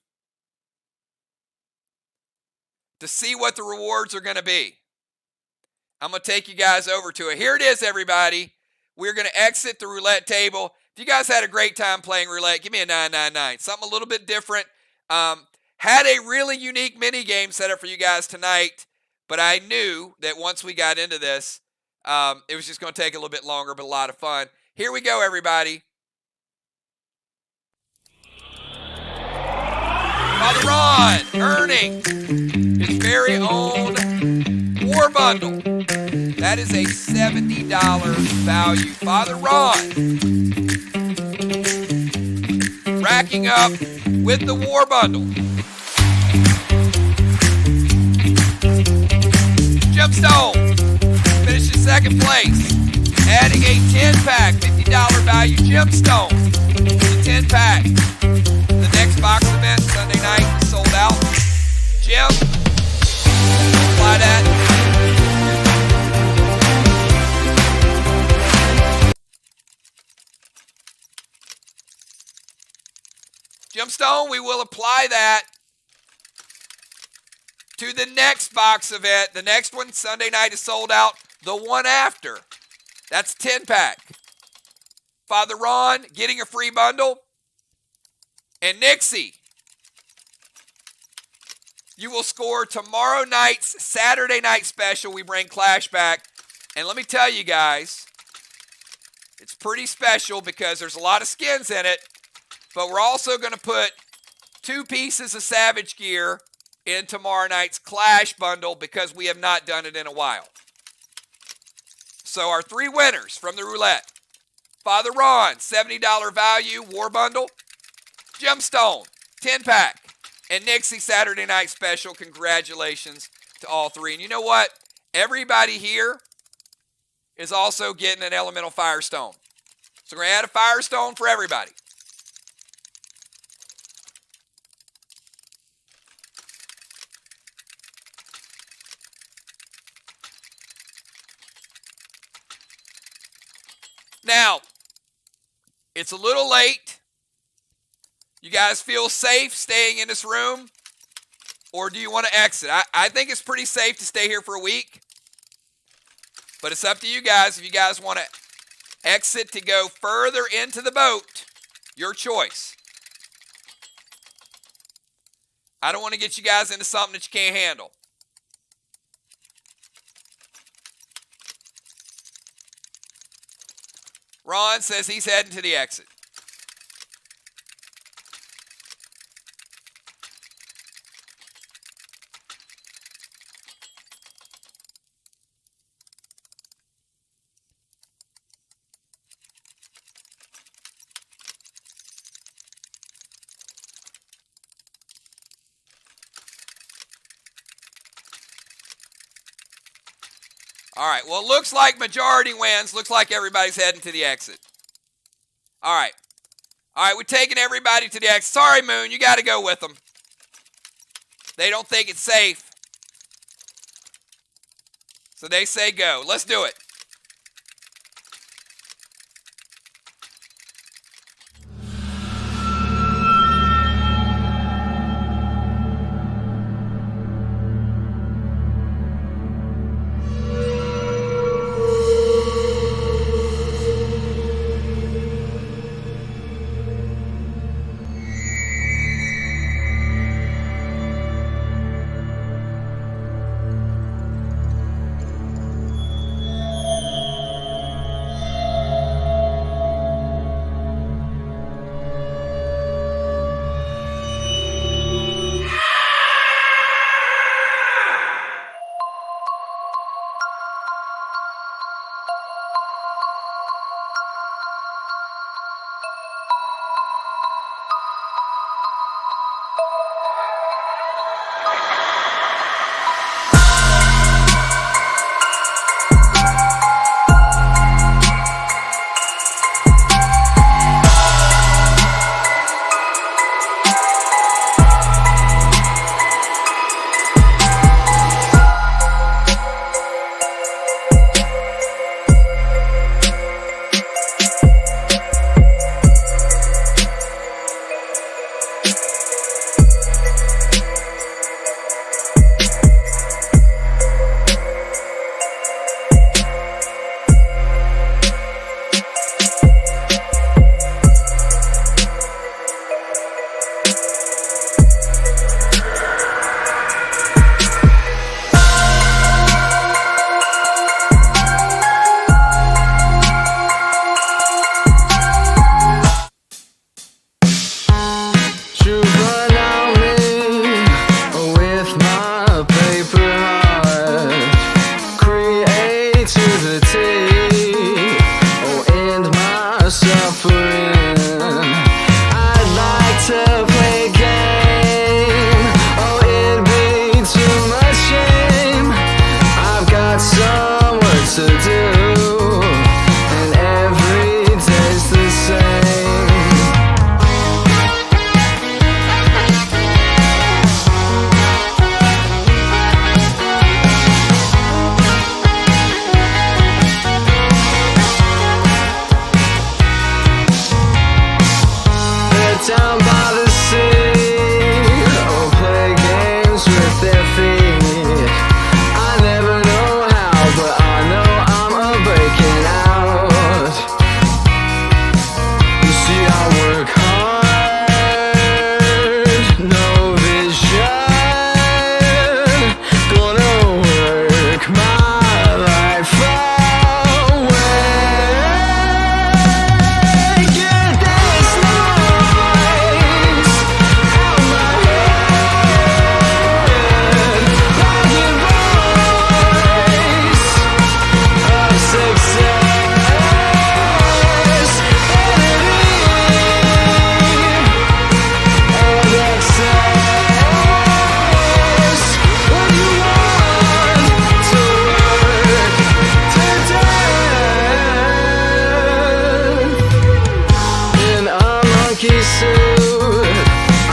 to see what the rewards are going to be. I'm going to take you guys over to it. Here it is, everybody. We're going to exit the roulette table. If you guys had a great time playing roulette, give me a 999. Something a little bit different. Had a really unique mini game set up for you guys tonight, but I knew that once we got into this, it was just going to take a little bit longer, but a lot of fun. Here we go, everybody. Father Ron earning his very own War Bundle. That is a $70 value. Father Ron racking up with the War Bundle. Gemstone finishes second place, adding a 10-pack, $50 value Gemstone to the 10-pack. The next box event Sunday night is sold out. Jim, apply that. Gemstone, we will apply that to the next box event. The next one Sunday night is sold out. The one after, that's 10-pack. Father Ron getting a free bundle. And Nixie, you will score tomorrow night's Saturday night special. We bring Clash back. And let me tell you guys, it's pretty special because there's a lot of skins in it. But we're also going to put 2 pieces of Savage gear in tomorrow night's Clash bundle because we have not done it in a while. So our 3 winners from the roulette. Father Ron, $70 value War Bundle. Gemstone, 10-pack. And Nixie, Saturday night special. Congratulations to all 3. And you know what? Everybody here is also getting an Elemental Firestone. So we're going to add a Firestone for everybody. Now, it's a little late. You guys feel safe staying in this room? Or do you want to exit? I think it's pretty safe to stay here for a week. But it's up to you guys. If you guys want to exit to go further into the boat, your choice. I don't want to get you guys into something that you can't handle. Ron says he's heading to the exit. All right, well, it looks like majority wins. Looks like everybody's heading to the exit. All right. All right, we're taking everybody to the exit. Sorry, Moon, you got to go with them. They don't think it's safe. So they say go. Let's do it.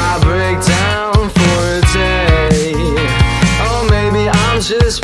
I break down for a day. Oh, maybe I'm just